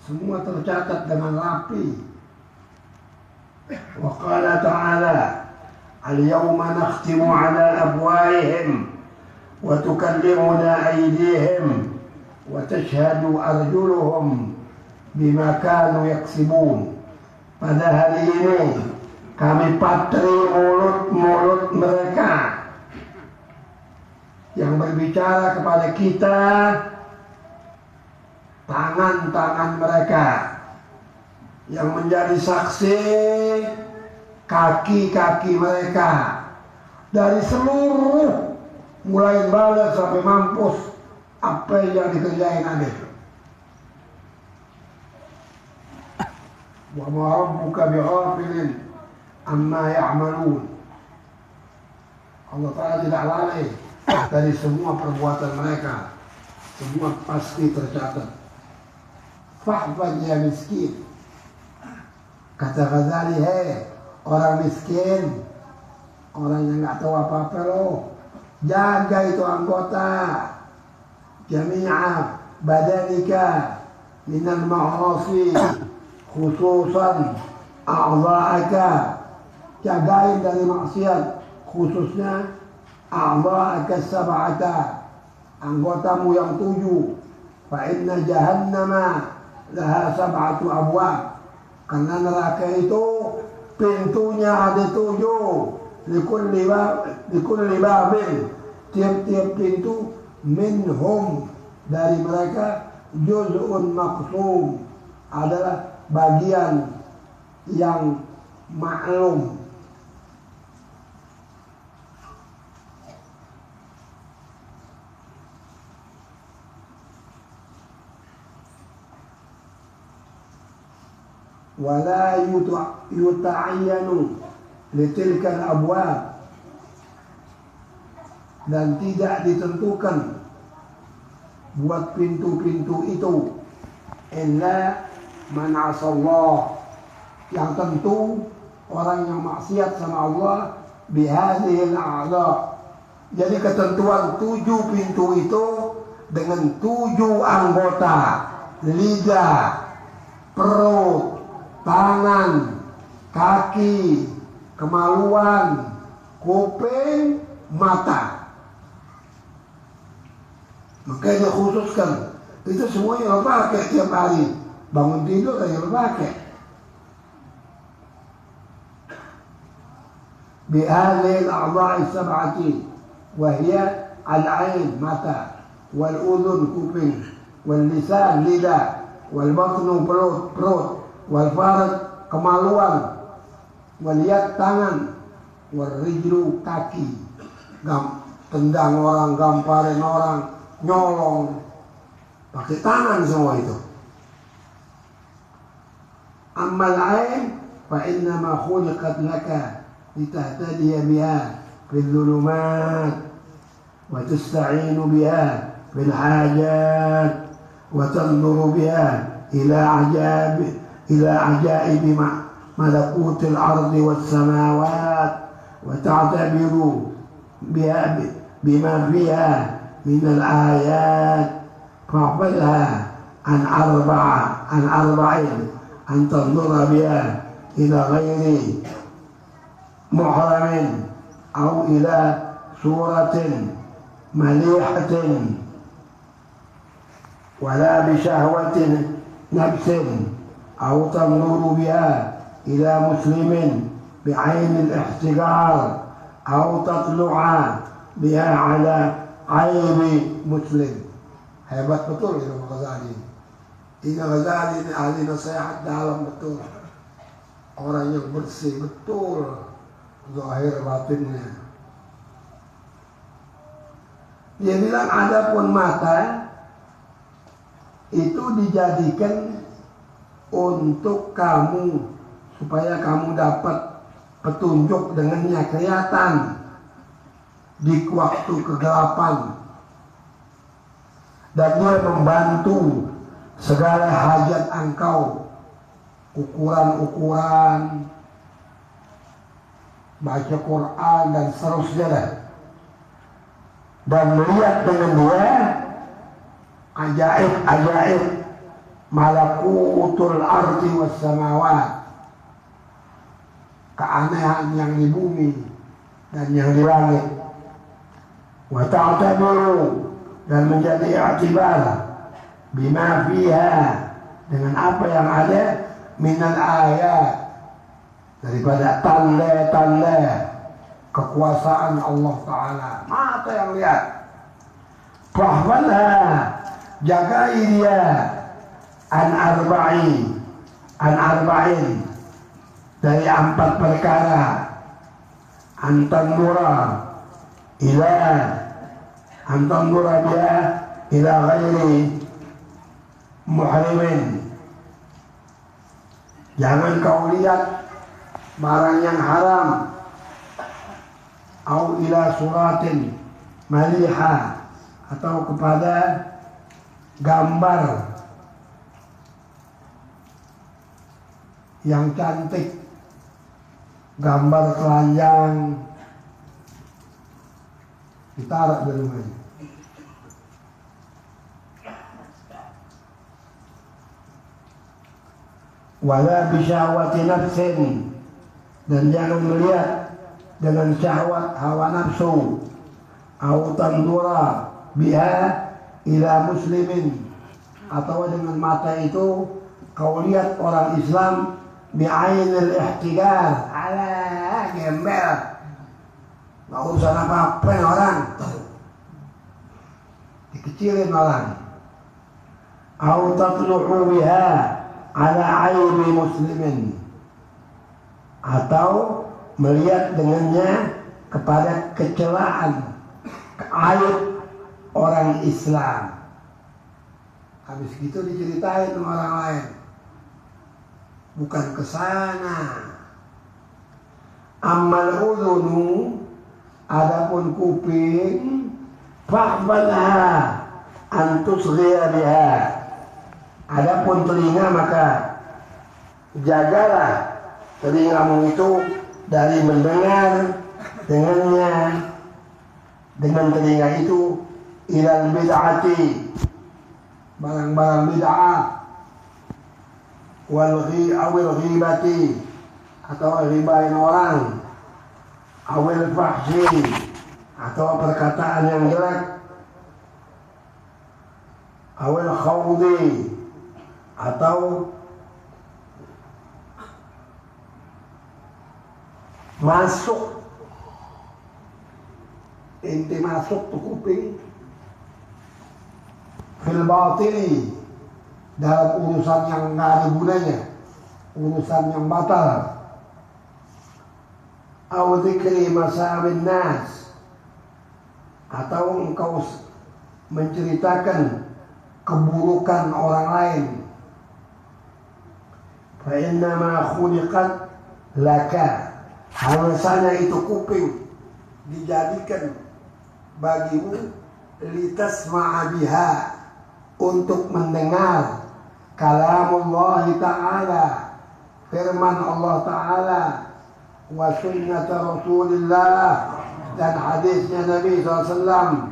Semua tercatat dengan rapi. Wa qala ta'ala, al-yawma nakhtimu ala afwahihim wa tukallimuna aydihim wa tashhadu arjuluhum bima kanu yaksibun. Pada hari ini kami patri mulut-mulut mereka yang berbicara kepada kita, tangan-tangan mereka yang menjadi saksi, kaki-kaki mereka, dari seluruh mulai balik sampai mampus apa yang dikerjain ada. Wa ma rabbuka bighafilin amma ya'malun. Allah Ta'ala tidak lalai dari semua perbuatan mereka. Semua pasti tercatat. Fahfad ya miskin. Kata Ghazali, hei orang miskin, orang yang nggak tahu apa-apa lo, jaga itu anggota, jami'a badanika minal ma'asi, khususan a'za'aka, jagain dari maksiat, khususnya a'za'aka sab'ata, anggotamu yang 7. Fa inna jahannama laha sab'atu abwab, karena neraka itu pintunya ada 7. Likulli babin, tiap-tiap pintu, minhum, dari mereka, juz'un maqsum, adalah bagian yang maklum. Wala yuta'ayyanu litilkal abwab, dan tidak ditentukan buat pintu-pintu itu illa man asallah, yang tentu orang yang maksiat sama Allah bihadhil a'la. Jadi ketentuan 7 pintu itu dengan 7 anggota: lidah, perut, tangan, kaki, kemaluan, kuping, mata. Makanya dikhususkan. Itu semuanya lo pakai tiap hari. Bangun tidur aja lo pakai. Bihadhil a'dha'i sab'ati wa hiya al-'ain, mata, wal udhun, kuping, wal lisan, lidah, wal batnu, perut, wal farj, kemaluan, wal yad, tangan, wal rijlu, kaki. Tendang orang, gamparin orang, nyolong, pakai tangan semua itu. Ammal 'ain fa innama khuliqat laka litahtadiya biha fil dhulumat wa tasta'inu biha fil hajat wa tanzuru biha ila ajaib malakutil ardi was samawat wa ta'tabiru biha bima fiha min al ayat fa'badha an arba'in an tanzura biha ila ghairi muhramin aw ila suratin malihatin wala bishahwatin nafsin aw tanzuru biha ila muslimin bi'ain al-ihtigar aw tatlu'a biha ala aibi muslim. Hebat betul Imam Ghazali. Imam Ghazali ini ahli nasihat dalam betul. Orang yang bersih betul zahir batinnya. Dia bilang adapun mata itu dijadikan untuk kamu supaya kamu dapat petunjuk dengannya, kelihatan di waktu kegelapan, dan dia membantu segala hajat engkau, ukuran-ukuran, baca Quran dan seterusnya, dan melihat dengan dia ajaib-ajaib malakutul ardi was samawat, keanehan yang di bumi dan yang di langit. Wa ta'tabiru, dan menjadi i'tibar bima fiha, dengan apa yang ada minal ayat, daripada tanda-tanda kekuasaan Allah Ta'ala. Mata yang lihat. Fahfadha, jagai dia an arba'in, dari 4 perkara. Antandura dia ila ghairi muhrimin, jangan kau lihat barang yang haram. Au ila suratin maliha, atau kepada gambar yang cantik, gambar telanjang ditaruh di rumahnya. Wala bisyahwati nafsin, dan jangan melihat dengan syahwat hawa nafsu. Au tandura biha ila muslimin, atau dengan mata itu kau lihat orang Islam bi'ainil ihtigar, ala gembel, nggak urusan apa-apa orang, dikecilin orang. Au tatlu'u biha ala aibi muslimin, atau melihat dengannya kepada kecelaan, aib orang Islam. Habis gitu diceritain sama orang lain, bukan ke sana. Ammal udhunu, adapun kuping, fahfadha, antusghiya biha. Adapun telinga maka jagalah telingamu itu dari mendengar dengannya, dengan telinga itu, ilal bid'ati, barang-barang bid'ah, awil ghibati, atau ribain orang, awil fahsi, atau perkataan yang jelek, awil khawdi, atau masuk, inti masuk tuh kuping, fil batili, dalam urusan yang nggak ada gunanya, urusan yang batal, aw dzikri masawin nas, atau engkau menceritakan keburukan orang lain. Fa innama khuliqat laka, alasannya itu kuping dijadikan bagimu, litasma'a biha, untuk mendengar kalamullah ta'ala, firman Allah ta'ala, wa sunnat Rasulillah, dan hadisnya Nabi SAW,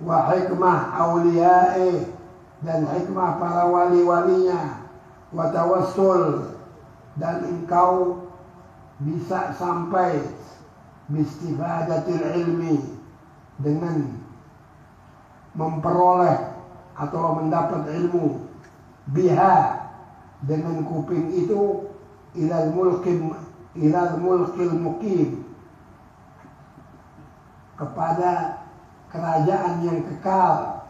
wa hikmah awliya'i, dan hikmah para wali-walinya, wa tawassul, dan engkau bisa sampai bistifadatil ilmi, dengan memperoleh atau mendapat ilmu, biha, dengan kuping itu, ilal mulkil mukim, kepada kerajaan yang kekal.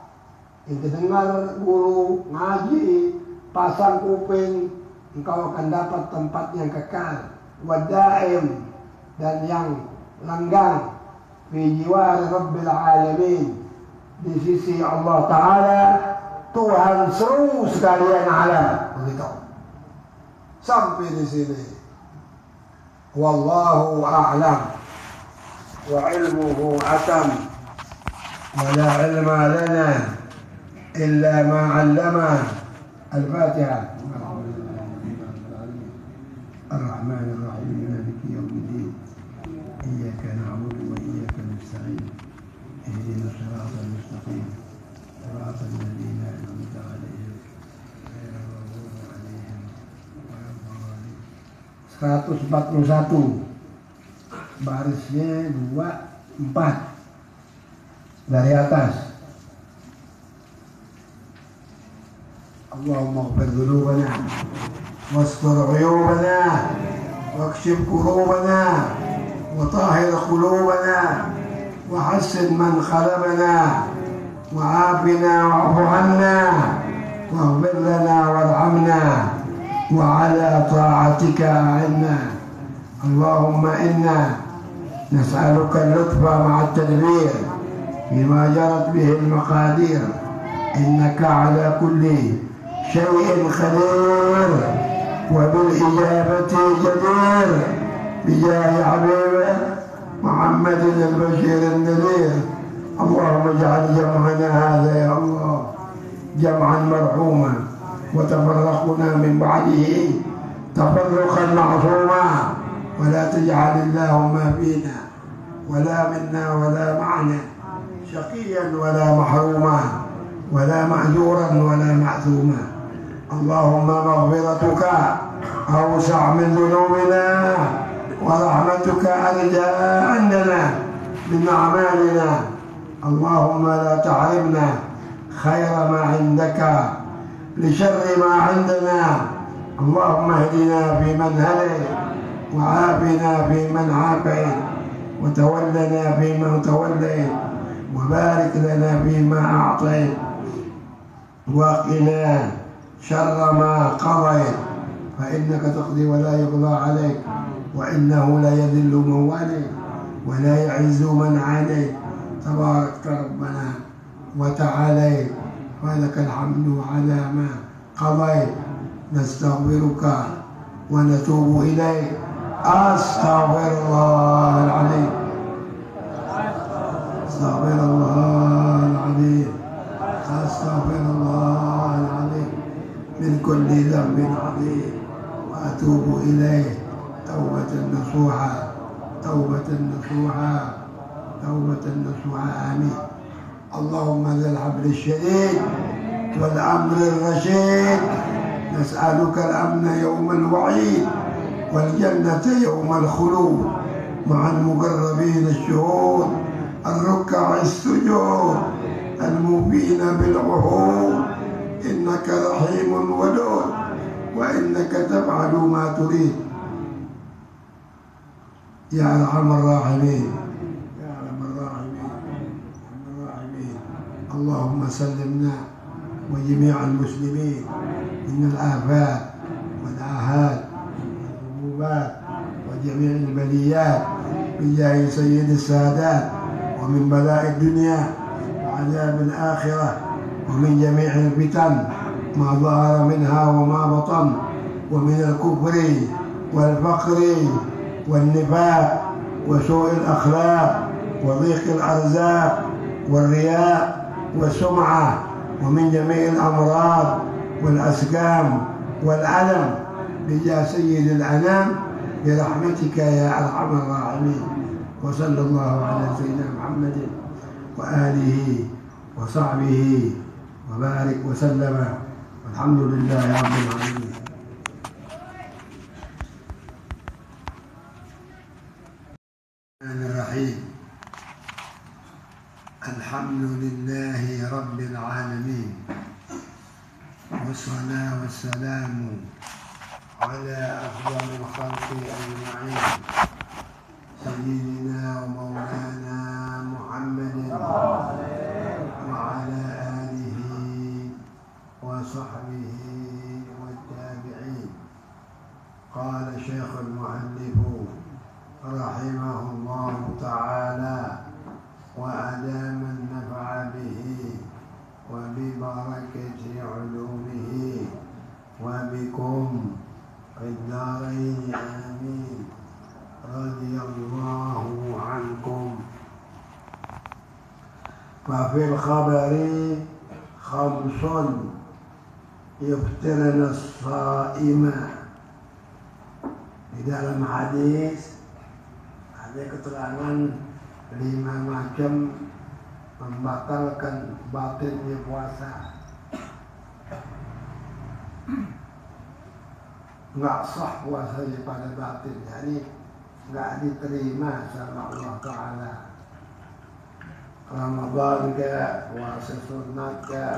Yang dengar guru ngaji, pasang kuping, engkau akan dapat tempat yang kekal, wadaim, dan yang langgang, fi jiwar rabbil alamin, di sisi Allah Ta'ala, Tuhan seluruh sekalian alam. Begitu. Sampai di sini. Wallahu a'lam wa ilmuhu atam wa la ilma lana illa ma 'allama. Al-Fatiha. Ar-Rahman Ar-Rahim, Maliki Yawmiddin, iyyaka na'budu wa iyyaka nasta'in, ihdinas siratal mustaqim, siratal ladzina an'amta 'alaihim, ghairil maghdubi 'alaihim waladdallin. 141, barisnya 24 dari atas. Allahumma ighfir dhunubana wastur 'uyubana wakshif kurubana wa tahhir qulubana wa hassin man khalabana wa 'afina wa'fu 'anna waghfir lana warhamna wa 'ala ta'atika a'inna. Allahumma inna nas'aluka al-lutfa ma'a at-tadbir bima jarat bihi al-maqadir, innaka 'ala kulli شيء خبير وبالإجابة جدير بجاه حبيبه محمد البشير النذير. اللهم اجعل جمعنا هذا يا الله جمعا مرحوما وتفرقنا من بعده تفرقا معصوما، ولا تجعل اللهم فينا ولا منا ولا معنا شقيا ولا محروما ولا مأجورا ولا معثوما. اللهم مغفرتك أوسع من ذنوبنا ورحمتك أرجى عندنا من أعمالنا. اللهم لا تحرمنا خير ما عندك لشر ما عندنا. اللهم اهدنا فيمن هديت وعافنا فيمن عافيت وتولنا فيمن توليت وبارك لنا فيما أعطيت وقنا شر ما قضيت، فإنك تقضي ولا يقضى عليك، وإنه لا يذل من واليت ولا يعز من عاديت، تبارك ربنا وتعاليت، ولك الحمد على ما قضيت. نستغفرك ونتوب إليك. أستغفر الله العظيم، أستغفر الله العظيم، أستغفر الله العظيم من كل ذنب عظيم وأتوب إليه توبة نصوحا توبة نصوحا توبة نصوحا آمين. اللهم ذا الحبل الشديد والأمر الرشيد نسألك الأمن يوم الوعيد والجنة يوم الخلود مع المقربين الشهود الركع السجود الموفين بالعهود إنك رحيم ودود وإنك تفعل ما تريد يا أرحم الراحمين يا أرحم الراحمين. اللهم سلمنا وجميع المسلمين من الآفات والآهات والعقوبات وجميع البليات بجاه سيد السادات ومن بلاء الدنيا وعذاب الآخرة ومن جميع الفتن ما ظهر منها وما بطن ومن الكفر والفقر والنفاق وسوء الأخلاق وضيق الأرزاق والرياء والسمعة ومن جميع الأمراض والأسقام والألم بجاه سيد الأنام برحمتك يا أرحم الراحمين. وصلى الله على سيدنا محمد وآله وصحبه وبارك وسلم والحمد لله رب العالمين. الرحمن الرحيم. الحمد لله رب العالمين والصلاة والسلام على أفضل الخلق أجمعين سيدنا ومولانا محمد وعلى آله وصحبه والتابعين. قال شيخ المؤلف رحمه الله تعالى وأدام النفع به وببركة علومه وبكم في الدارين آمين. رضي الله عنكم. ففي الخبر خمس يفطرن الصائم. Di dalam hadis ada keterangan 5 macam membatalkan batalnya puasa. Enggak sah puasanya pada batin, jadi enggak diterima sama Allah Ta'ala. Ramadan ke, puasa sunat ke,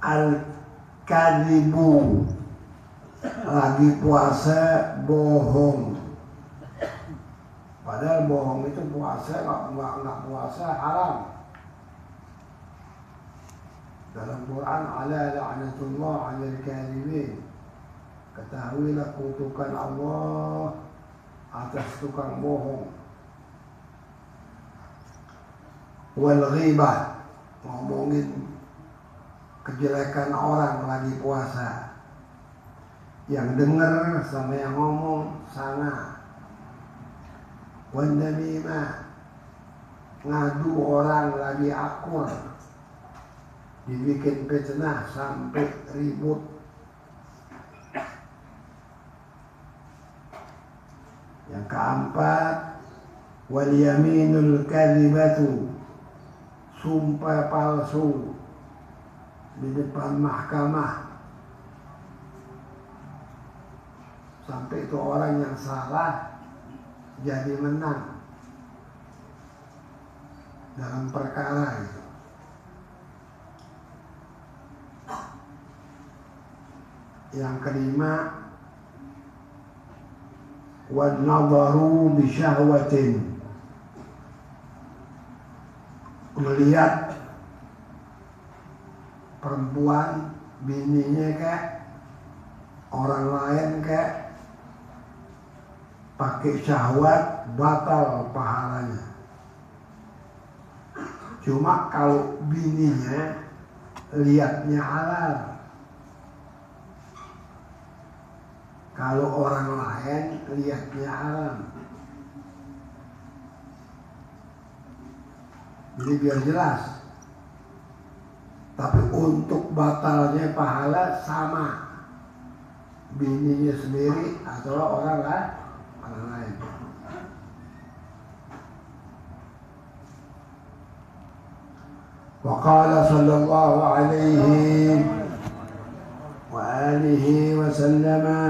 al-kadhibu lagi puasa bohong. Padahal bohong itu puasa, enggak puasa haram. Dalam Quran ala la'natullah 'alal kadhibin. Ketahuilah kutukan Allah atas tukang bohong. Wal ghibah, ngomongin kejelekan orang lagi puasa. Yang dengar sama yang ngomong sama. Wan namimah, ngadu orang lagi akur, dibikin fitnah sampai ribut. Yang keempat, wal yaminul kadhibatu, sumpah palsu di depan mahkamah. Sampai itu orang yang salah jadi menang dalam perkara itu. Yang kelima, wan nadharu bi syahwatin, melihat perempuan bininya kayak orang lain kayak pakai syahwat, batal pahalanya. Cuma kalau bininya lihatnya halal. Kalau orang lain lihatnya haram. Jadi biar jelas. Tapi untuk batalnya pahala sama, bininya sendiri atau orang lain. Wa qala sallallahu alaihi wa alihi wa sallama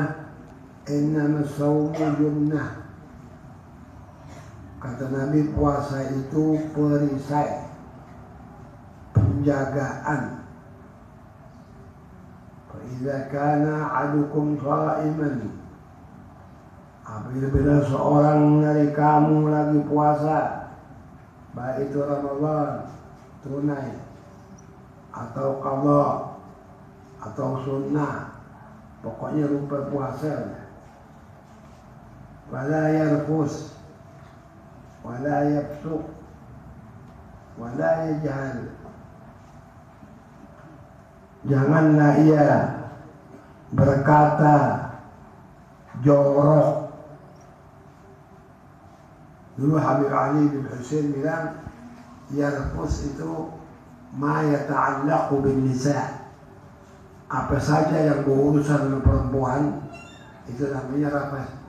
innama as-sawmu junnah. Kata Nabi, puasa itu perisai, penjagaan. Fa idza kana ahadukum sha'iman, apabila seorang dari kamu lagi puasa, baik itu Ramadan tunai atau qadha atau sunnah, pokoknya lupa puasa, wala yarfus wala yafsuq wala yajhal, janganlah ia berkata jorok. Dulu Habib Ali bin Husain bilang, yarfus itu ma yata'allaqu bin nisa', apa saja yang berurusan dengan perempuan itu namanya rafas.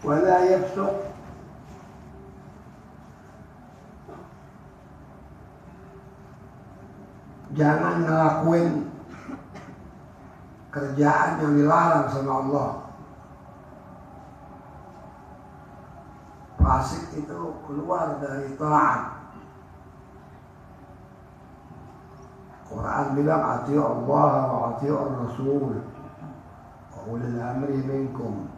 Wala yafsuq, jangan ngelakuin kerjaan yang dilarang sama Allah. Fasik itu keluar dari taat. Quran bilang ati'u Allah wa ati'u Rasul wa ulil amri minkum.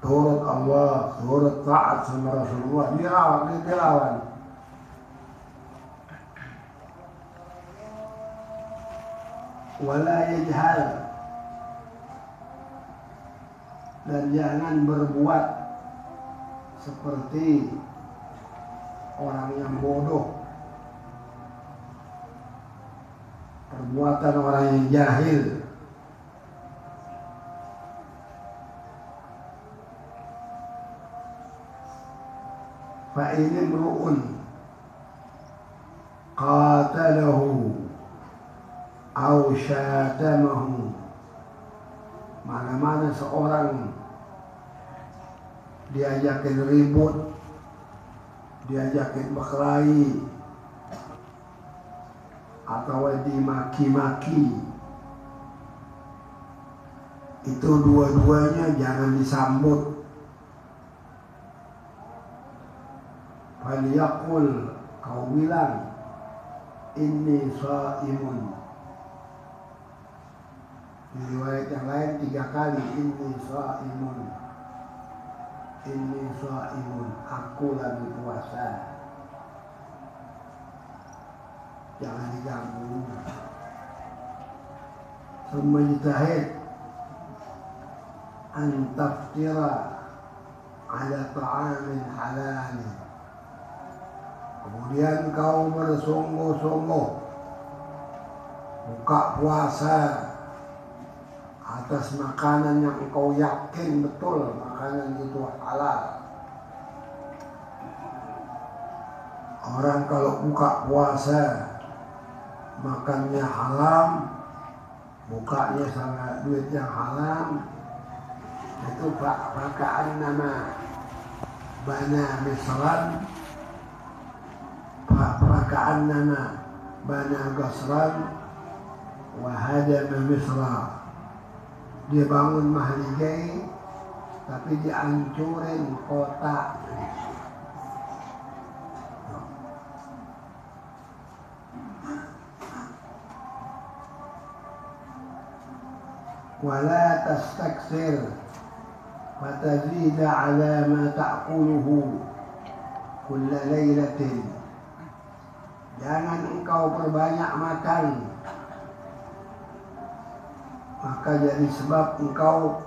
Turut Allah, turut taat sama Rasulullah, dilawan. Wala yajhal, dan jangan berbuat seperti orang yang bodoh, perbuatan orang yang jahil. Fa in imru'un qatalahu aw syatamahu, mana-mana seorang diajakin ribut, diajakin berkelahi, atau dimaki-maki, itu dua-duanya jangan disambut. Faliyaqul, kau bilang, inni sha'imun. Di riwayat yang lain 3 kali, inni sha'imun, inni sha'imun, aku lagi puasa. Jangan diganggu. Semajtahid an taftira ala ta'amin halal. Kemudian kau bersungguh-sungguh buka puasa atas makanan yang engkau yakin betul makanan itu halal. Orang kalau buka puasa makannya haram, bukanya sama duit yang haram, itu pakaan nama bana misran, pakaan nama bana gasran, wahadama misra. Dia bangun mahligai tapi dihancurin kota. Wala tastaksir fatazida ala ma ta'kuluhu kulla laylatin. Jangan engkau perbanyak makan, maka jadi sebab engkau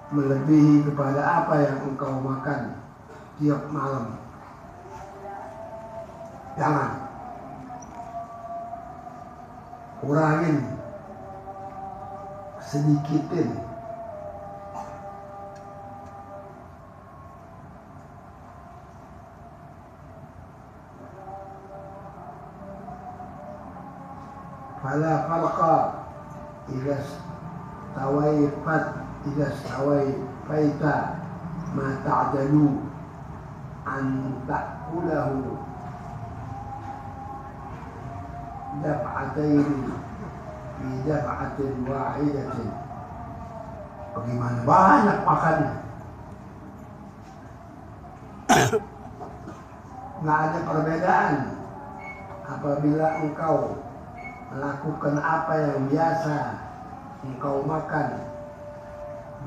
melebihi kepada apa yang engkau makan tiap malam. Jangan kurangin sedikitin. Fala farqa idza stawayta ma ta'dalu an ta'kulahu daf'atayn fi daf'atin wahidatin. Bagaimana banyak makannya, nggak ada perbedaan apabila engkau melakukan apa yang biasa engkau makan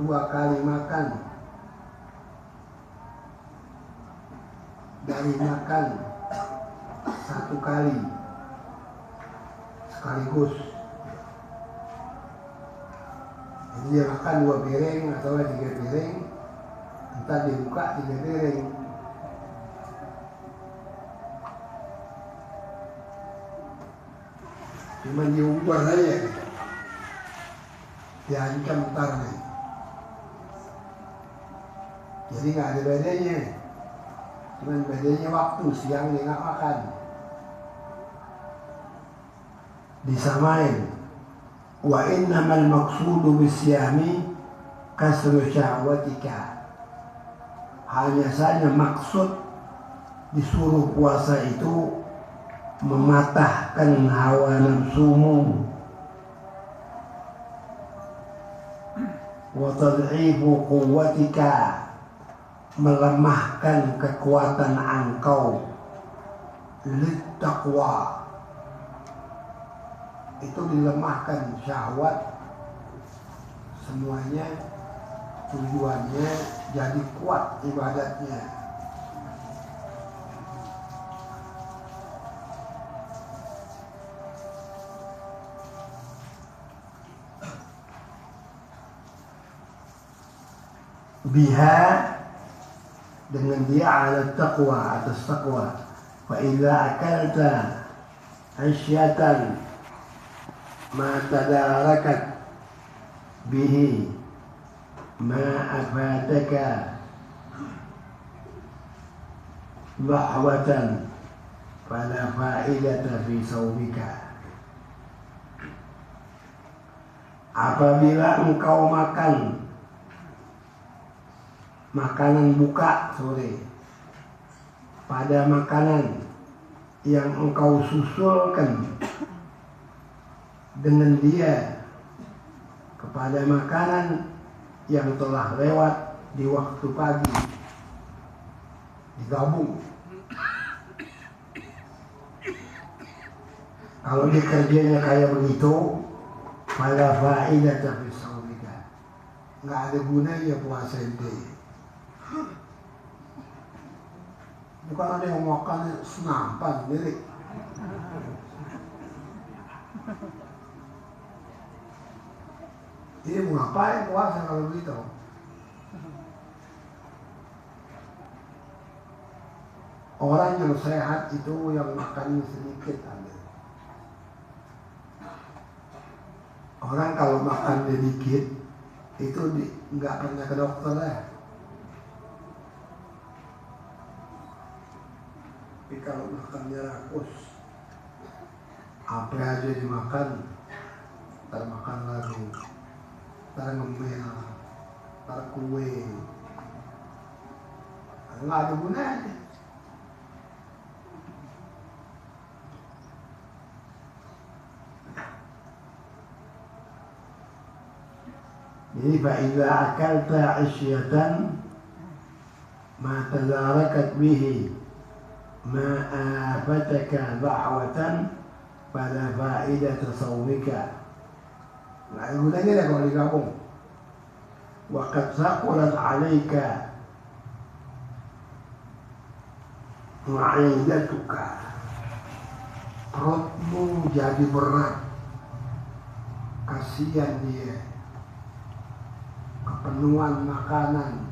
2 kali makan dari makan 1 kali sekaligus. Jadi dia makan 2 piring atau 3 piring, entar dibuka 3 piring. Cuma diubah saja, diancam ntar nih. Jadi nggak ada bedanya, cuma bedanya waktu, siang dia nggak makan. Disamain. Wa innamal maqsudu bisyami kasru syahwatika. Hanya saja maksud disuruh puasa itu mematahkan hawa nafsumu, wa tad'ifu quwwatika, melemahkan kekuatan engkau, littaqwa, itu dilemahkan syahwat, semuanya tujuannya jadi kuat ibadatnya. Biha, dengan dia, ala taqwa, atas taqwa. Fa idza akalta asyatan ma tadarakat bihi ma afataka lahwatan fala fa'idata fi saumika. Apabila engkau makan makanan buka sore pada makanan yang engkau susulkan dengan dia kepada makanan yang telah lewat di waktu pagi, digabung. Kalau dia kerjanya kayak begitu, pada faedah tapi saumika, nggak ada gunanya puasa itu. Bukan ada yang makan senampan sendiri. Ini mau ngapain puasa kalau begitu? Orang yang sehat itu yang makan sedikit aja. Orang kalau makan sedikit itu nggak pernah ke dokter ya. Tapi kalau makannya rakus, apa aja dimakan, ntar makan lagi, ntar ngemil, ntar kue, nggak ada gunanya. Jadi fa'idha akalta isyatan ma tadarakat bihi ma afataka da'watan pada fa'idah saumika. Nggak ada gunanya dah kalau digabung. Wa qad saqulat 'alaika ma'idatuka, perutmu jadi berat, kasihan dia, kepenuhan makanan.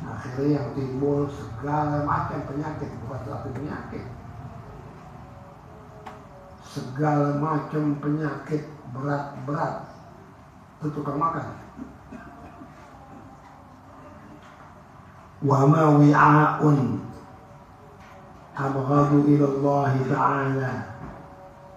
Akhirnya yang timbul segala macam penyakit, bukan satu penyakit, segala macam penyakit berat itu tukang makan. Wa ma wi'a'un abghadu ila Allah ta'ala